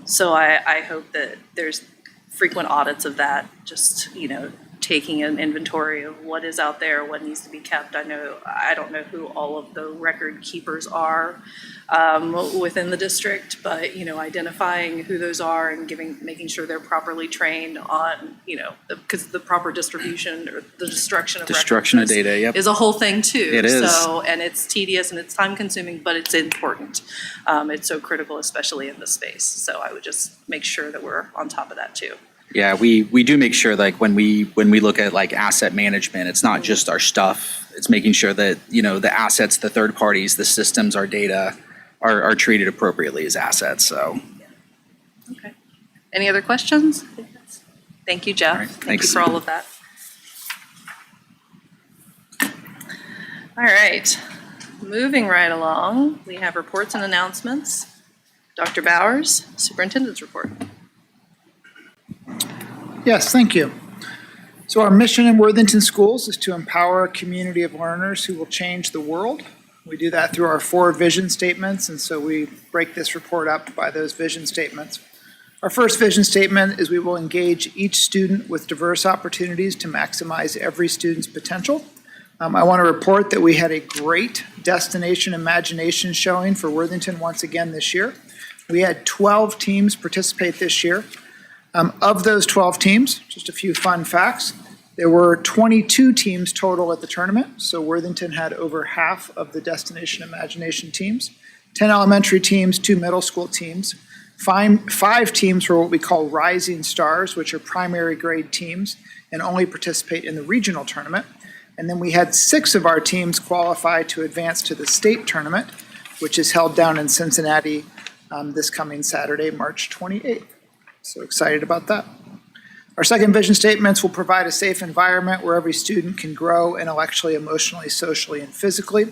So I hope that there's frequent audits of that, just, taking an inventory of what is out there, what needs to be kept. I don't know who all of the record keepers are within the district, but, identifying who those are and making sure they're properly trained on, because the proper distribution or the destruction of records data, yep, is a whole thing too. It is. So, and it's tedious and it's time consuming, but it's important. It's so critical, especially in this space. So I would just make sure that we're on top of that too. Yeah, we do make sure like when we look at like asset management, it's not just our stuff. It's making sure that, the assets, the third parties, the systems, our data are treated appropriately as assets. So, Okay. Any other questions? Thank you, Jeff. All right, Thank you thanks. for all of that. All right, moving right along, we have reports and announcements. Dr. Bowers, Superintendent's report. Yes, thank you. So our mission in Worthington Schools is to empower a community of learners who will change the world. We do that through our 4 vision statements, and so we break this report up by those vision statements. Our first vision statement is we will engage each student with diverse opportunities to maximize every student's potential. I want to report that we had a great Destination Imagination showing for Worthington once again this year. We had 12 teams participate this year. Of those 12 teams, just a few fun facts, there were 22 teams total at the tournament, so Worthington had over half of the Destination Imagination teams, 10 elementary teams, 2 middle school teams. 5 teams were what we call Rising Stars, which are primary grade teams and only participate in the regional tournament. And then we had 6 of our teams qualify to advance to the state tournament, which is held down in Cincinnati this coming Saturday, March 28th. So excited about that. Our second vision statements will provide a safe environment where every student can grow intellectually, emotionally, socially, and physically.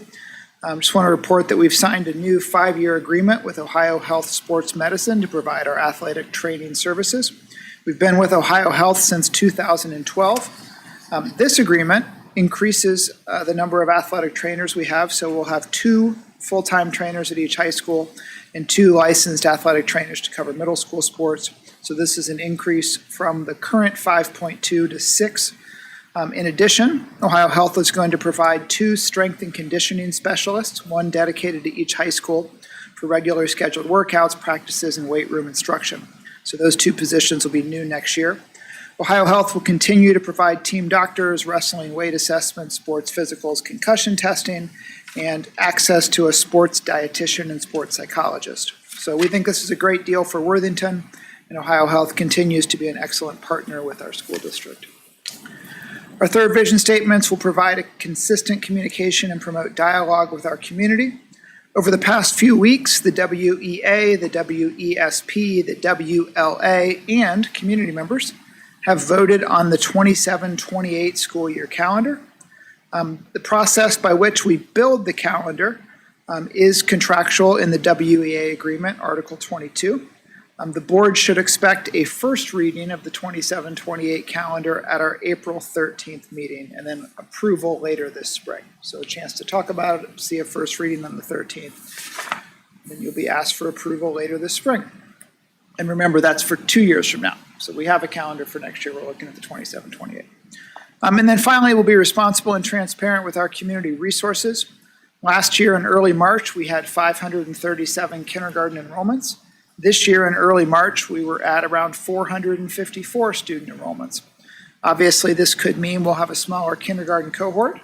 Just want to report that we've signed a new 5-year agreement with Ohio Health Sports Medicine to provide our athletic training services. We've been with Ohio Health since 2012. This agreement increases the number of athletic trainers we have, so we'll have 2 full-time trainers at each high school and 2 licensed athletic trainers to cover middle school sports. So this is an increase from the current 5.2 to 6. In addition, Ohio Health is going to provide 2 strength and conditioning specialists, 1 dedicated to each high school for regular scheduled workouts, practices, and weight room instruction. So those 2 positions will be new next year. Ohio Health will continue to provide team doctors, wrestling weight assessments, sports physicals, concussion testing, and access to a sports dietitian and sports psychologist. So we think this is a great deal for Worthington, and Ohio Health continues to be an excellent partner with our school district. Our third vision statements will provide a consistent communication and promote dialogue with our community. Over the past few weeks, the WEA, the WESP, the WLA, and community members have voted on the 27-28 school year calendar. The process by which we build the calendar is contractual in the WEA agreement, Article 22. The board should expect a first reading of the 27-28 calendar at our April 13th meeting, and then approval later this spring. So a chance to talk about it, see a first reading on the 13th. Then you'll be asked for approval later this spring. And remember, that's for 2 years from now. So we have a calendar for next year. We're looking at the 27-28. And then finally, we'll be responsible and transparent with our community resources. Last year in early March, we had 537 kindergarten enrollments. This year in early March, we were at around 454 student enrollments. Obviously, this could mean we'll have a smaller kindergarten cohort,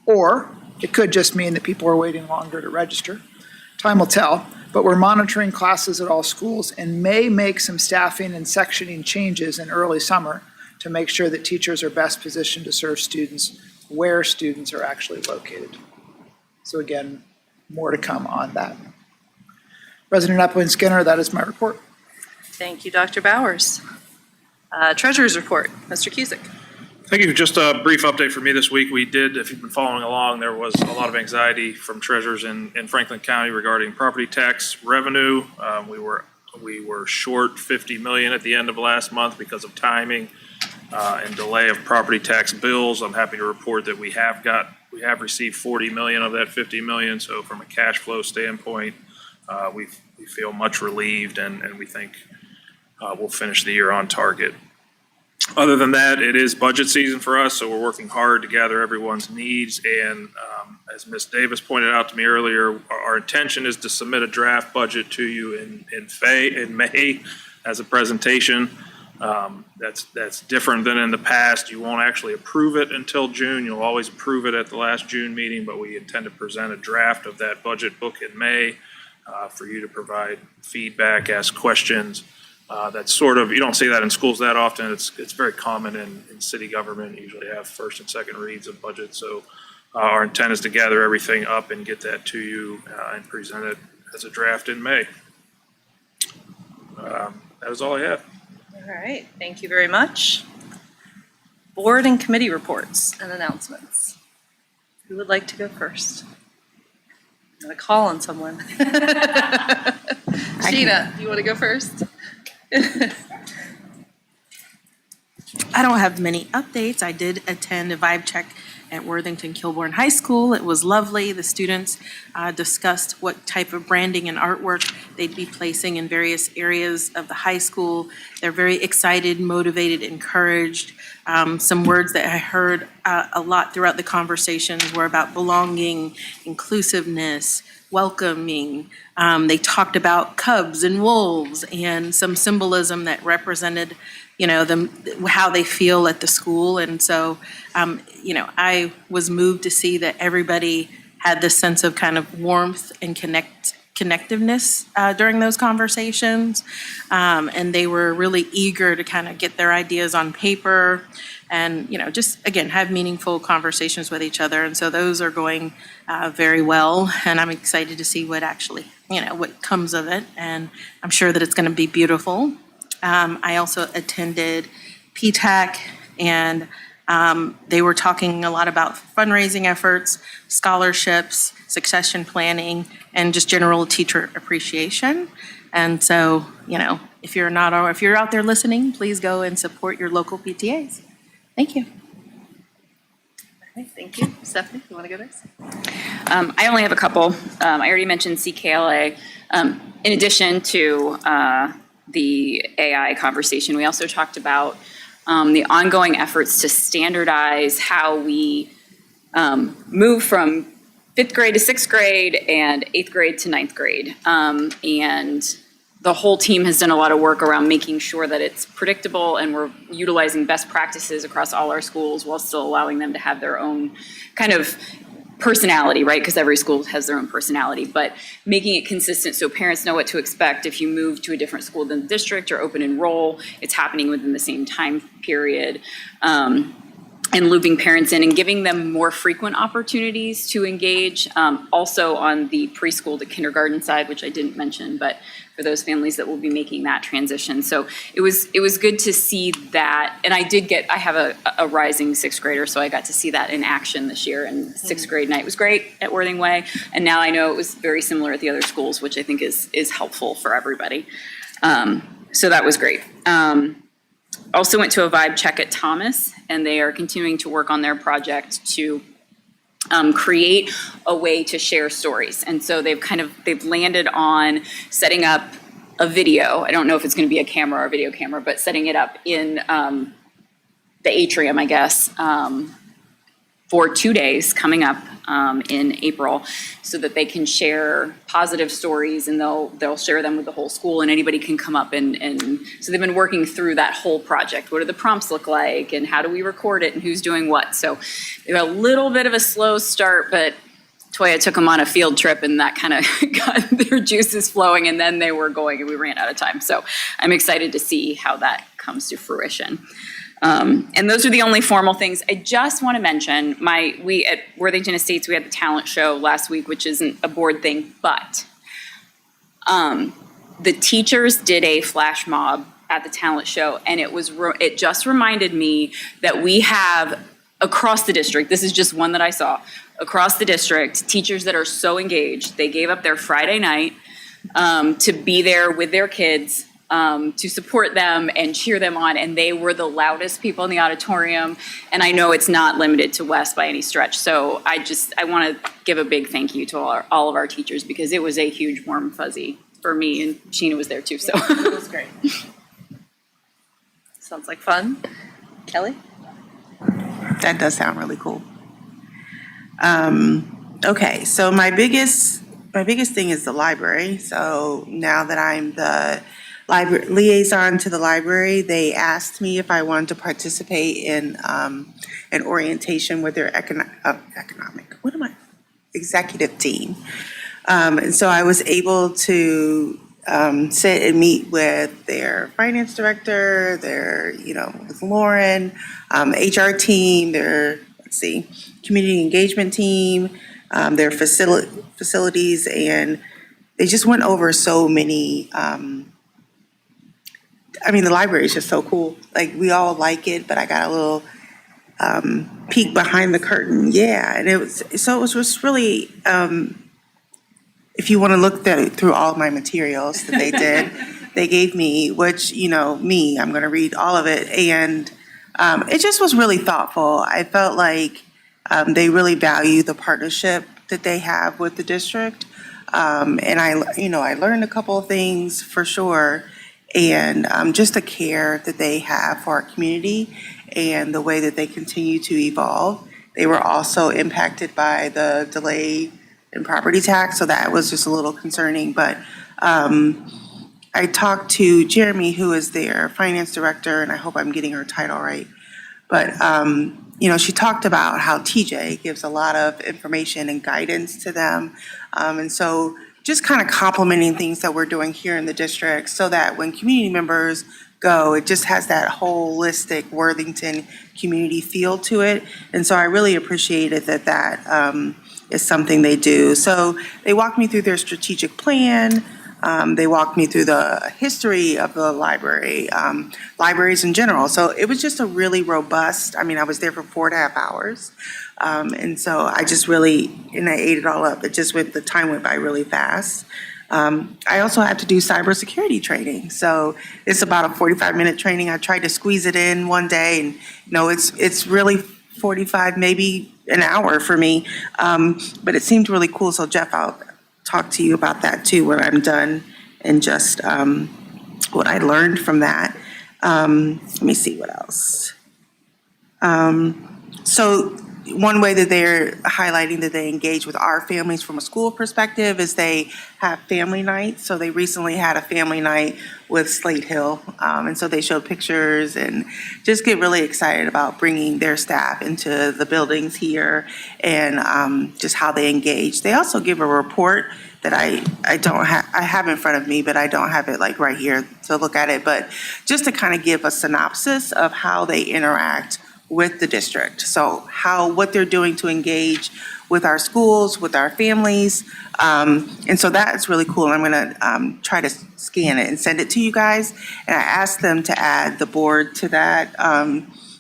or it could just mean that people are waiting longer to register. Time will tell, but we're monitoring classes at all schools and may make some staffing and sectioning changes in early summer to make sure that teachers are best positioned to serve students where students are actually located. So again, more to come on that. President Epling Skinner, that is my report. Thank you, Dr. Bowers. Treasurer's report, Mr. Cusick. Thank you. Just a brief update for me this week. We did, if you've been following along, there was a lot of anxiety from treasurers in Franklin County regarding property tax revenue. We were short 50 million at the end of last month because of timing and delay of property tax bills. I'm happy to report that we have received 40 million of that 50 million. So from a cash flow standpoint, we feel much relieved, and we think we'll finish the year on target. Other than that, it is budget season for us, so we're working hard to gather everyone's needs. And as Ms. Davis pointed out to me earlier, our intention is to submit a draft budget to you in May as a presentation. That's different than in the past. You won't actually approve it until June. You'll always approve it at the last June meeting, but we intend to present a draft of that budget book in May for you to provide feedback, ask questions, That's sort of, you don't see that in schools that often. It's very common in city government. You usually have first and second reads of budget. So our intent is to gather everything up and get that to you and present it as a draft in May. That is all I have. All right, thank you very much. Board and committee reports and announcements. Who would like to go first? I'm gonna call on someone. Sheena, do you want to go first? I don't have many updates. I did attend a vibe check at Worthington Kilbourne High School. It was lovely. The students discussed what type of branding and artwork they'd be placing in various areas of the high school. They're very excited, motivated, encouraged. Some words that I heard a lot throughout the conversations were about belonging, inclusiveness, welcoming. They talked about cubs and wolves and some symbolism that represented, how they feel at the school. And so, I was moved to see that everybody had this sense of kind of warmth and connectiveness during those conversations. And they were really eager to kind of get their ideas on paper and, just, again, have meaningful conversations with each other. And so those are going very well. And I'm excited to see what actually, what comes of it. And I'm sure that it's going to be beautiful. I also attended PTAC, and they were talking a lot about fundraising efforts, scholarships, succession planning, and just general teacher appreciation. And so, if you're out there listening, please go and support your local PTAs. Thank you. All right, thank you. Stephanie, you want to go next? I only have a couple. I already mentioned CKLA. In addition to the AI conversation, we also talked about the ongoing efforts to standardize how we move from 5th grade to 6th grade and 8th grade to 9th grade. And the whole team has done a lot of work around making sure that it's predictable and we're utilizing best practices across all our schools while still allowing them to have their own kind of personality, right? Because every school has their own personality, but making it consistent so parents know what to expect if you move to a different school than the district or open enroll, it's happening within the same time period. And looping parents in and giving them more frequent opportunities to engage. Also on the preschool to kindergarten side, which I didn't mention, but for those families that will be making that transition. So it was good to see that. And I have a rising 6th grader, so I got to see that in action this year. And 6th grade night was great at Worthing Way. And now I know it was very similar at the other schools, which I think is helpful for everybody. So that was great. Also went to a vibe check at Thomas, and they are continuing to work on their project to create a way to share stories. And so they've landed on setting up a video. I don't know if it's going to be a camera or a video camera, but setting it up in the atrium, I guess, for 2 days coming up in April, so that they can share positive stories, and they'll share them with the whole school, and anybody can come up and so they've been working through that whole project. What do the prompts look like, and how do we record it, and who's doing what? So they got a little bit of a slow start, but Toya took them on a field trip, and that kind of got their juices flowing, and then they were going, and we ran out of time. So I'm excited to see how that comes to fruition. And those are the only formal things. I just want to mention, we at Worthington Estates, we had the talent show last week, which isn't a board thing, but the teachers did a flash mob at the talent show, and it just reminded me that we have across the district, this is just one that I saw, across the district, teachers that are so engaged. They gave up their Friday night to be there with their kids, to support them and cheer them on, and they were the loudest people in the auditorium. And I know it's not limited to West by any stretch, so I want to give a big thank you to all of our teachers, because it was a huge warm fuzzy for me, and Sheena was there too. So It was great. Sounds like fun. Kelly? That does sound really cool. Okay, so my biggest thing is the library. So now that I'm the liaison to the library, they asked me if I wanted to participate in an orientation with their executive team. And so I was able to sit and meet with their finance director, with Lauren, HR team, their, community engagement team, their facilities, and they just went over so many, the library is just so cool. Like, we all like it, but I got a little peek behind the curtain. Yeah, and it was just really, if you want to look through all of my materials that they did, they gave me, which, I'm going to read all of it. And it just was really thoughtful. I felt like they really value the partnership that they have with the district. And I learned a couple of things for sure. And just the care that they have for our community and the way that they continue to evolve. They were also impacted by the delay in property tax, so that was just a little concerning. But I talked to Jeremy, who is their finance director, and I hope I'm getting her title right. But she talked about how TJ gives a lot of information and guidance to them, and so just kind of complementing things that we're doing here in the district, so that when community members go, it just has that holistic Worthington community feel to it. And so I really appreciated that is something they do. So they walked me through their strategic plan. They walked me through the history of the library, libraries in general. So it was just a really robust, I was there for 4.5 hours. And so I just really, and I ate it all up. The time went by really fast. I also had to do cybersecurity training. So it's about a 45-minute training. I tried to squeeze it in one day, and it's really 45, maybe an hour for me. But it seemed really cool. So Jeff, I'll talk to you about that too when I'm done, and just what I learned from that. Let me see what else. So one way that they're highlighting that they engage with our families from a school perspective is they have family nights. So they recently had a family night with Slate Hill. And so they showed pictures and just get really excited about bringing their staff into the buildings here, and just how they engage. They also give a report that I have in front of me, but I don't have it like right here to look at it. But just to kind of give a synopsis of how they interact with the district. So what they're doing to engage with our schools, with our families. And so that's really cool. I'm gonna try to scan it and send it to you guys. And I asked them to add the board to that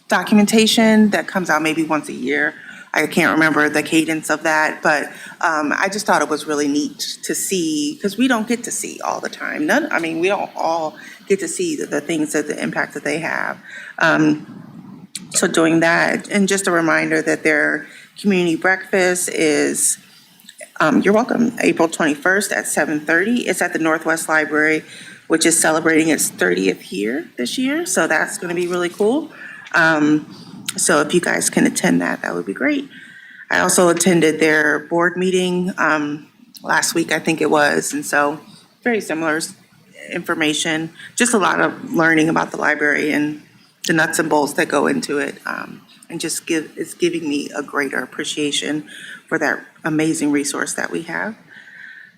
documentation that comes out maybe once a year. I can't remember the cadence of that, but I just thought it was really neat to see, because we don't get to see all the time. We don't all get to see the things, that the impact that they have. So doing that, and just a reminder that their community breakfast is, you're welcome, April 21st at 7:30. It's at the Northwest Library, which is celebrating its 30th year this year. So that's going to be really cool. So if you guys can attend that, that would be great. I also attended their board meeting last week, I think it was. And so very similar information, just a lot of learning about the library and the nuts and bolts that go into it, and just it's giving me a greater appreciation for that amazing resource that we have.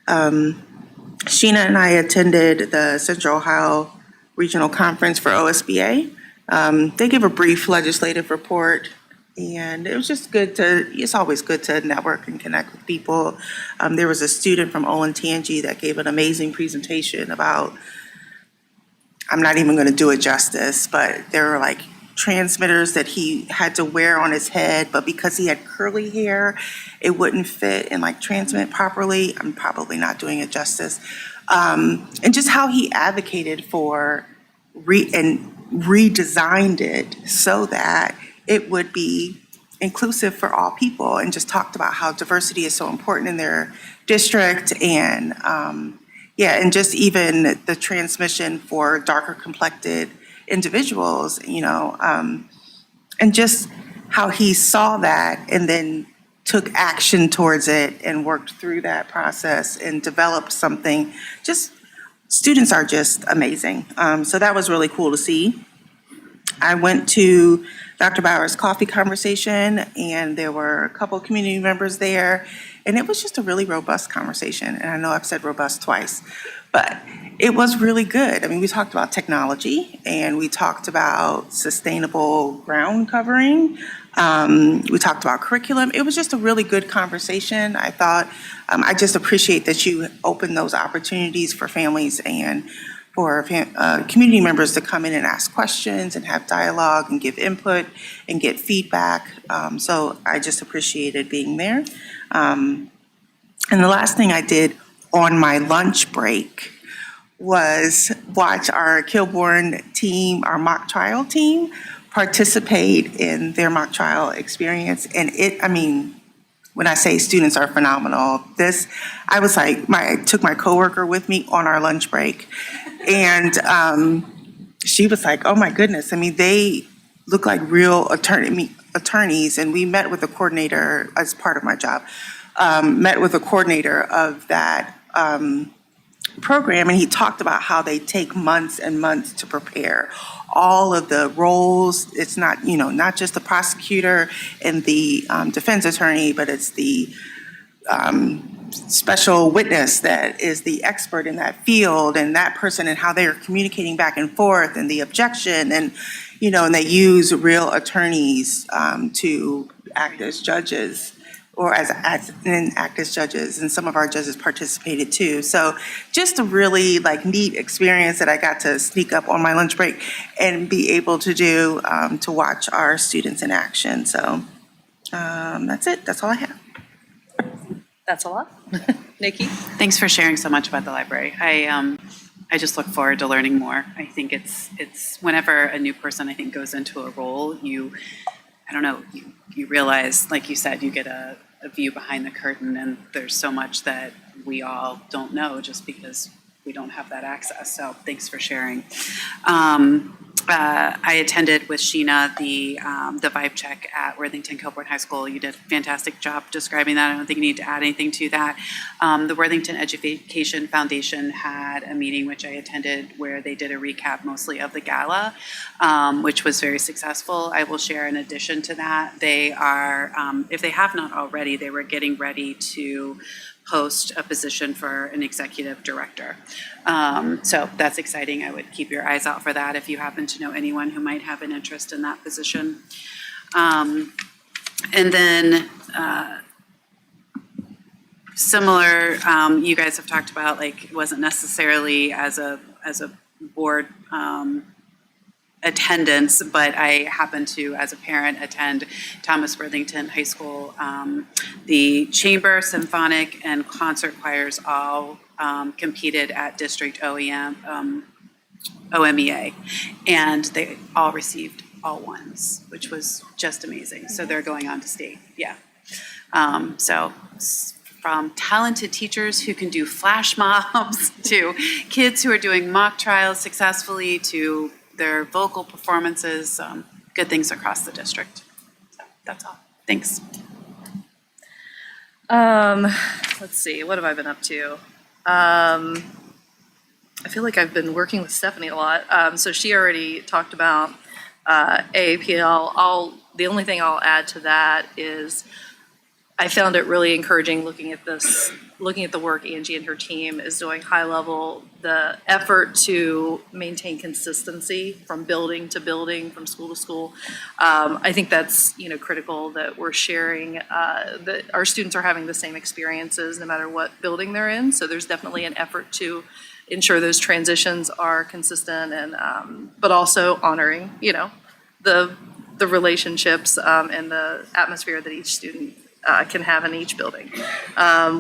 Sheena and I attended the Central Ohio Regional Conference for OSBA. They give a brief legislative report, and it was just it's always good to network and connect with people. There was a student from Olentangy that gave an amazing presentation about, I'm not even going to do it justice, but there were like transmitters that he had to wear on his head, but because he had curly hair, it wouldn't fit and like transmit properly. I'm probably not doing it justice. And just how he advocated for and redesigned it so that it would be inclusive for all people, and just talked about how diversity is so important in their district, and and just even the transmission for darker complected individuals, and just how he saw that and then took action towards it and worked through that process and developed something. Just students are just amazing. So that was really cool to see. I went to Dr. Bauer's coffee conversation, and there were a couple of community members there, And it was just a really robust conversation. And I know I've said robust twice, but it was really good. I mean, we talked about technology and we talked about sustainable ground covering. We talked about curriculum. It was just a really good conversation. I thought, I just appreciate that you opened those opportunities for families and for community members to come in and ask questions and have dialogue and give input and get feedback. So I just appreciated being there. And the last thing I did on my lunch break was watch our Kilbourne team, our mock trial team, participate in their mock trial experience. And I mean, when I say students are phenomenal, I was like, I took my coworker with me on our lunch break. And she was like, oh my goodness. I mean, they look like real attorneys. And we met with the coordinator as part of my job, met with the coordinator of that program, and he talked about how they take months and months to prepare all of the roles. It's not, not just the prosecutor and the defense attorney, but it's the special witness that is the expert in that field, and that person and how they are communicating back and forth, and the objection, and and they use real attorneys to act as judges or act as judges, and some of our judges participated too. So just a really neat experience that I got to sneak up on my lunch break and be able to do to watch our students in action. So that's it. That's all I have. That's a lot. Nikki? Thanks for sharing so much about the library. I just look forward to learning more. I think it's whenever a new person I think goes into a role, you realize, like you said, you get a view behind the curtain, and there's so much that we all don't know just because we don't have that access. So thanks for sharing. I attended with Sheena the vibe check at Worthington Kilbourne High School. You did a fantastic job describing that. I don't think you need to add anything to that. The Worthington Education Foundation had a meeting which I attended where they did a recap mostly of the gala, which was very successful. I will share in addition to that, they are, if they have not already, they were getting ready to post a position for an executive director. So that's exciting. I would keep your eyes out for that if you happen to know anyone who might have an interest in that position. And then similar, you guys have talked about it wasn't necessarily as a board attendance, but I happen to, as a parent, attend Thomas Worthington High School. The chamber, symphonic, and concert choirs all competed at district OMEA, and they all received all ones, which was just amazing. So they're going on to state, yeah. So from talented teachers who can do flash mobs to kids who are doing mock trials successfully to their vocal performances, good things across the district. So that's all. Thanks. Let's see, what have I been up to? I feel like I've been working with Stephanie a lot. So she already talked about AAPL. The only thing I'll add to that is I found it really encouraging looking at the work Angie and her team is doing high level, the effort to maintain consistency from building to building, from school to school. I think that's critical that we're sharing, that our students are having the same experiences no matter what building they're in. So there's definitely an effort to ensure those transitions are consistent and but also honoring, the relationships and the atmosphere that each student can have in each building.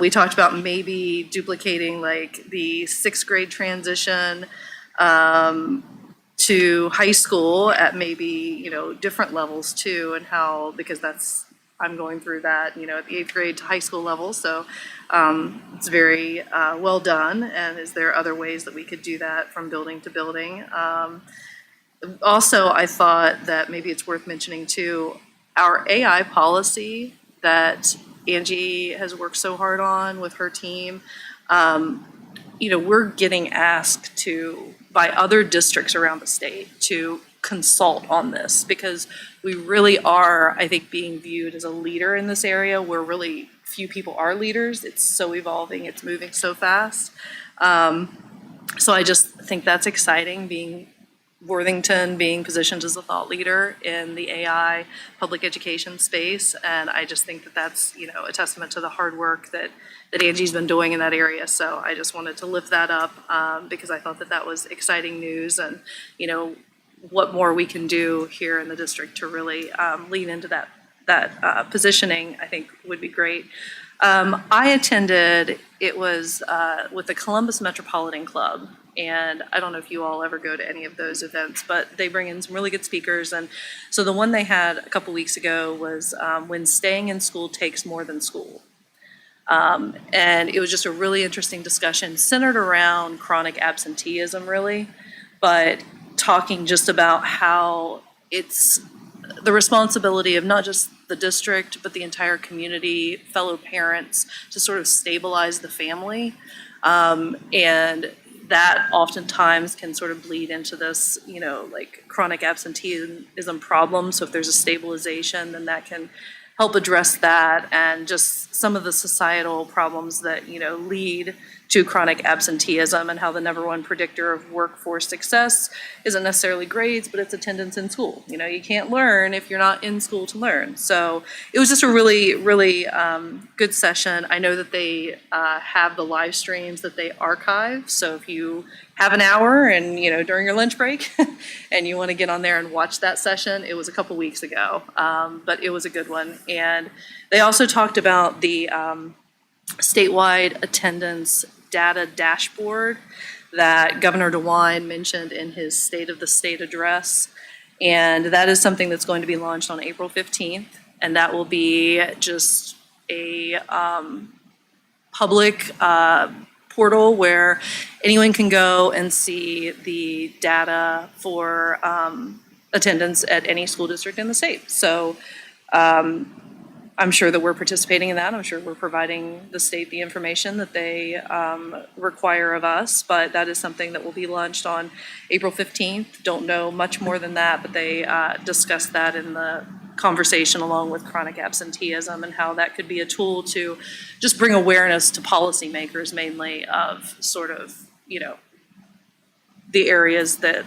We talked about maybe duplicating the 6th grade transition to high school at maybe, different levels too, and how, because I'm going through that, at the 8th grade to high school level. So it's very well done. And is there other ways that we could do that from building to building? Also, I thought that maybe it's worth mentioning too, our AI policy that Angie has worked so hard on with her team. We're getting asked by other districts around the state to consult on this because we really are, I think, being viewed as a leader in this area. We're really few people are leaders. It's so evolving, it's moving so fast. So I just think that's exciting, being Worthington being positioned as a thought leader in the AI public education space. And I just think that that's, a testament to the hard work that Angie's been doing in that area. So I just wanted to lift that up because I thought that that was exciting news and, what more we can do here in the district to really lean into that positioning, I think would be great. I attended, it was with the Columbus Metropolitan Club. And I don't know if you all ever go to any of those events, but they bring in some really good speakers. And so the one they had a couple weeks ago was when staying in school takes more than school. And it was just a really interesting discussion centered around chronic absenteeism, really, but talking just about how it's the responsibility of not just the district, but the entire community, fellow parents, to sort of stabilize the family. And that oftentimes can sort of bleed into this, like chronic absenteeism problem. So if there's a stabilization, then that can help address that and just some of the societal problems that, lead to chronic absenteeism and how the number one predictor of workforce success isn't necessarily grades, but it's attendance in school. You can't learn if you're not in school to learn. So it was just a really, really good session. I know that they have the live streams that they archive. So if you have an hour and, during your lunch break and you want to get on there and watch that session, it was a couple weeks ago, but it was a good one. And they also talked about the statewide attendance data dashboard that Governor DeWine mentioned in his State of the State address. And that is something that's going to be launched on April 15th. And that will be just a public portal where anyone can go and see the data for attendance at any school district in the state. So I'm sure that we're participating in that. I'm sure we're providing the state the information that they require of us, but that is something that will be launched on April 15th. Don't know much more than that, but they discussed that in the conversation along with chronic absenteeism and how that could be a tool to just bring awareness to policymakers mainly of sort of, the areas that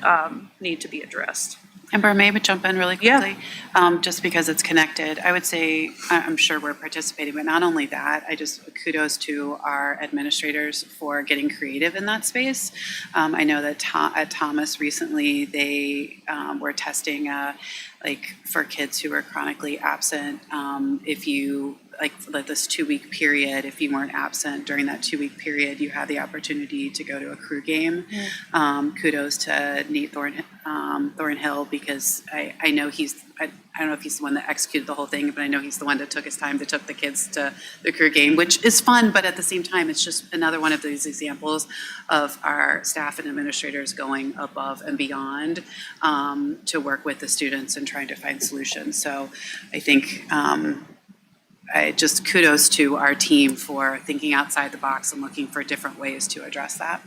need to be addressed. Amber, may I jump in really Yeah. quickly? Just because it's connected. I would say, I'm sure we're participating, but not only that, I just kudos to our administrators for getting creative in that space. I know that at Thomas recently, they were testing like for kids who are chronically absent, if you like this 2-week period, if you weren't absent during that 2-week period, you had the opportunity to go to a crew game. Kudos to Nate Thornhill because I know I don't know if he's the one that executed the whole thing, but I know he's the one that took his time to took the kids to the crew game, which is fun, but at the same time, it's just another one of these examples of our staff and administrators going above and beyond to work with the students and trying to find solutions. So I think I just kudos to our team for thinking outside the box and looking for different ways to address that.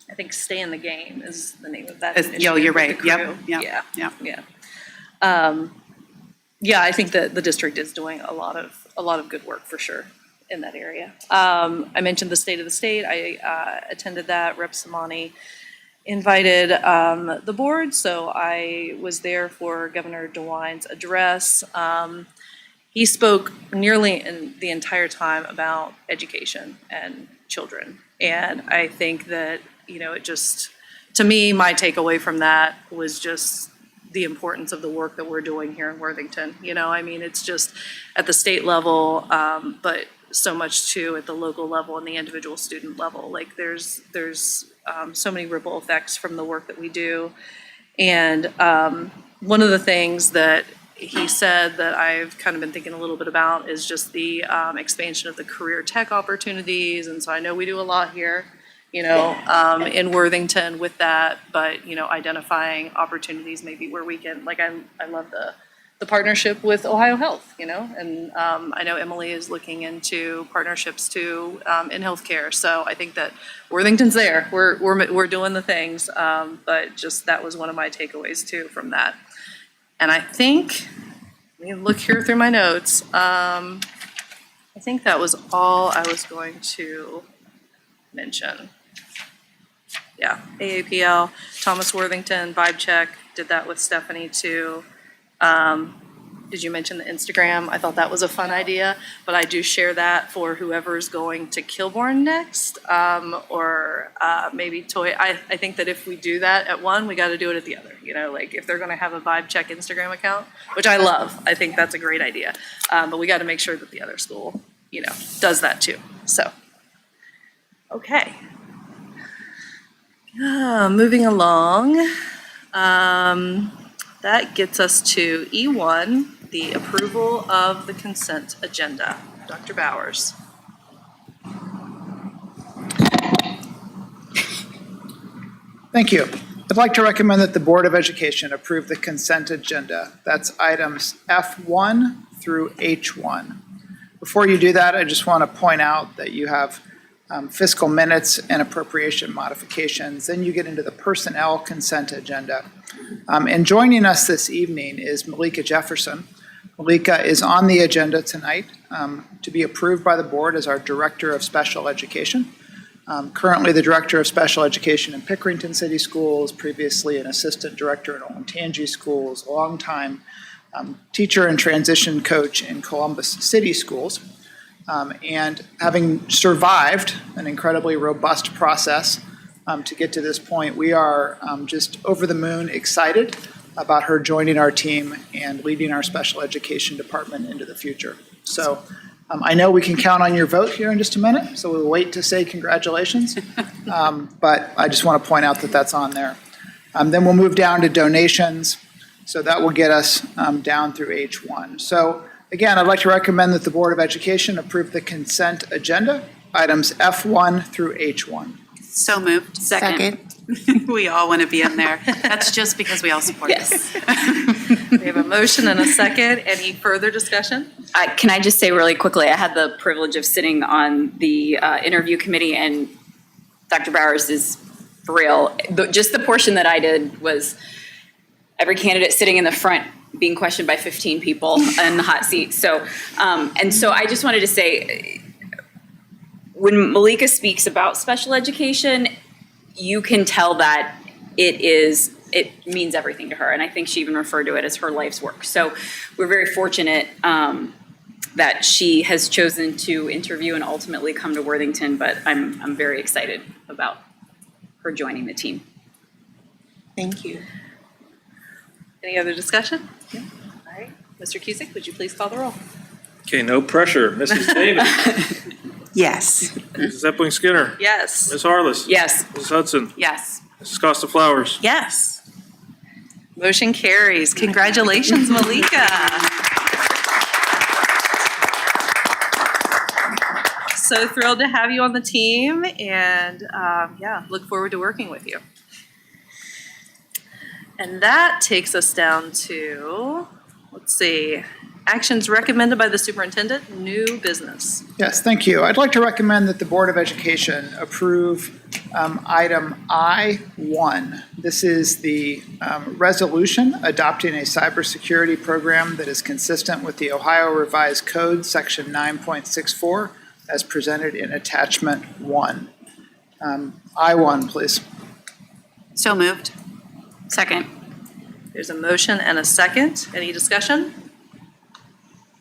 I think Stay in the Game is the name of that. Yo, initiative you're with the right. crew. Yep. Yeah, I think that the district is doing a lot of good work for sure in that area. I mentioned the State of the State. I attended that. Rep. Samani invited the board, so I was there for Governor DeWine's address. He spoke nearly in the entire time about education and children. And I think that, it just, to me, my takeaway from that was just the importance of the work that we're doing here in Worthington. It's just at the state level, but so much too at the local level and the individual student level. Like there's so many ripple effects from the work that we do. And one of the things that he said that I've kind of been thinking a little bit about is just the expansion of the career tech opportunities. And so I know we do a lot here, in Worthington with that, but, identifying opportunities maybe where we can, like I love the partnership with Ohio Health, and I know Emily is looking into partnerships too in healthcare. So I think that Worthington's there. We're doing the things, but just that was one of my takeaways too from that. And I think, let me look here through my notes. I think that was all I was going to mention. Yeah, AAPL, Thomas Worthington, Vibe Check, did that with Stephanie too. Did you mention the Instagram? I thought that was a fun idea, but I do share that for whoever's going to Kilbourne next, or maybe Toy. I think that if we do that at one, we got to do it at the other. You know, like if they're going to have a Vibe Check Instagram account, which I love, I think that's a great idea. But we got to make sure that the other school, you know, does that too. So, okay. Moving along, that gets us to E1, the approval of the consent agenda. Dr. Bowers. Thank you. I'd like to recommend that the Board of Education approve the consent agenda. That's items F1 through H1. Before you do that, I just want to point out that you have fiscal minutes and appropriation modifications. Then you get into the personnel consent agenda. And joining us this evening is Malika Jefferson. Malika is on the agenda tonight to be approved by the board as our Director of Special Education. Currently the Director of Special Education in Pickerington City Schools, previously an Assistant Director in Olentangy Schools, a longtime teacher and transition coach in Columbus City Schools. And having survived an incredibly robust process to get to this point, we are just over the moon excited about her joining our team and leading our special education department into the future. So I know we can count on your vote here in just a minute, so we'll wait to say congratulations. But I just want to point out that that's on there. Then we'll move down to donations. So that will get us down through H1. So again, I'd like to recommend that the Board of Education approve the consent agenda, items F1 through H1. So moved. Second. We all want to be in there. That's just because we all support Yes. this. We have a motion and a second. Any further discussion? Can I just say really quickly, I had the privilege of sitting on the interview committee, and Dr. Bowers is for real. Just the portion that I did was every candidate sitting in the front being questioned by 15 people in the hot seat. So, and so I just wanted to say, when Malika speaks about special education, you can tell that it means everything to her. And I think she even referred to it as her life's work. So we're very fortunate that she has chosen to interview and ultimately come to Worthington, but I'm very excited about her joining the team. Thank you. Any other discussion? No? All right. Mr. Cusick, would you please call the roll? Okay, no pressure. Mrs. Davis. Yes. Mrs. Epling Skinner. Yes. Ms. Harless. Yes. Mrs. Hudson. Yes. Mrs. Costa Flowers. Yes. Motion carries. Congratulations, Malika. So thrilled to have you on the team, and yeah, look forward to working with you. And that takes us down to, let's see, actions recommended by the superintendent, new business. Yes, thank you. I'd like to recommend that the Board of Education approve item I1. This is the resolution adopting a cybersecurity program that is consistent with the Ohio Revised Code, Section 9.64, as presented in Attachment 1. I1, please. So moved. Second. There's a motion and a second. Any discussion?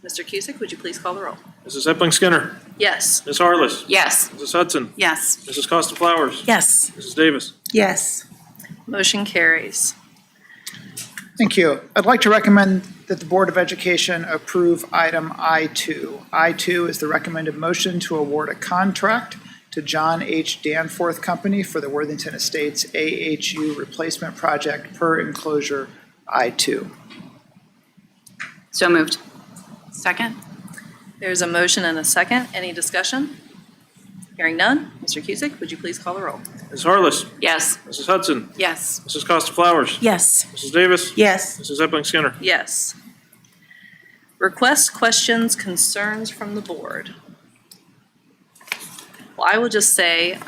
Mr. Cusick, would you please call the roll? Mrs. Epling Skinner. Yes. Ms. Harless. Yes. Mrs. Hudson. Yes. Mrs. Costa Flowers. Yes. Mrs. Davis. Yes. Motion carries. Thank you. I'd like to recommend that the Board of Education approve item I2. I2 is the recommended motion to award a contract to John H. Danforth Company for the Worthington Estates AHU replacement project per enclosure I2. So moved. Second. There's a motion and a second. Any discussion? Hearing none. Mr. Cusick, would you please call the roll? Ms. Harless. Yes. Mrs. Hudson. Yes. Mrs. Costa Flowers. Yes. Mrs. Davis. Yes. Mrs. Epling Skinner. Yes. Request questions, concerns from the board. Well, I will just say,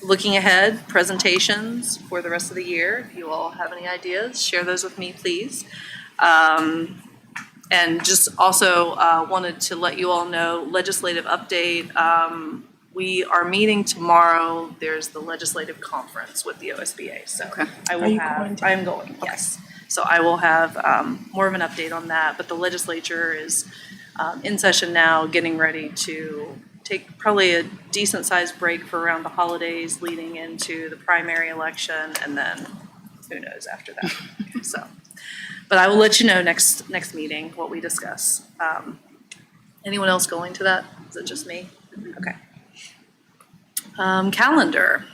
looking ahead, presentations for the rest of the year. If you all have any ideas, share those with me, please. And just also wanted to let you all know, legislative update, we are meeting tomorrow. There's the legislative conference with the OSBA, so Okay. I will have, I am going, yes. So I will have more of an update on that, but the legislature is in session now, getting ready to take probably a decent-sized break for around the holidays, leading into the primary election, and then who knows after that, so. But I will let you know next meeting what we discuss. Anyone else going to that? Is it just me? Okay. Calendar.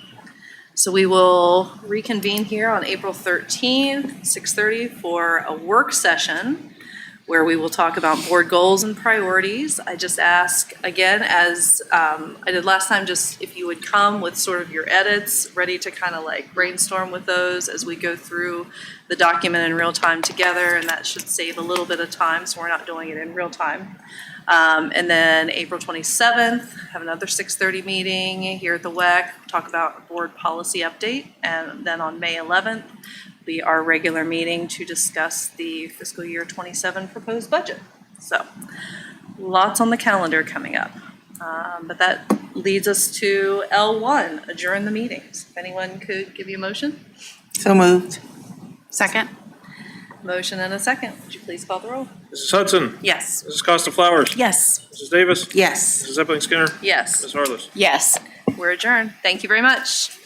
So we will reconvene here on April 13th, 6:30 for a work session where we will talk about board goals and priorities. I just ask, again, as I did last time, just if you would come with sort of your edits, ready to kind of like brainstorm with those as we go through the document in real time together, and that should save a little bit of time, so we're not doing it in real time. And then April 27th, have another 6:30 meeting here at the WEC, talk about board policy update. And then on May 11th, be our regular meeting to discuss the fiscal year 27 proposed budget. So lots on the calendar coming up. But that leads us to L1, adjourn the meetings. If anyone could give you a motion? So moved. Second? Motion and a second. Would you please call the roll? Mrs. Hudson? Yes. Mrs. Costa Flowers? Yes. Mrs. Davis? Yes. Mrs. Epling Skinner? Yes, Ms. Harless? Yes. we're adjourned. Thank you very much.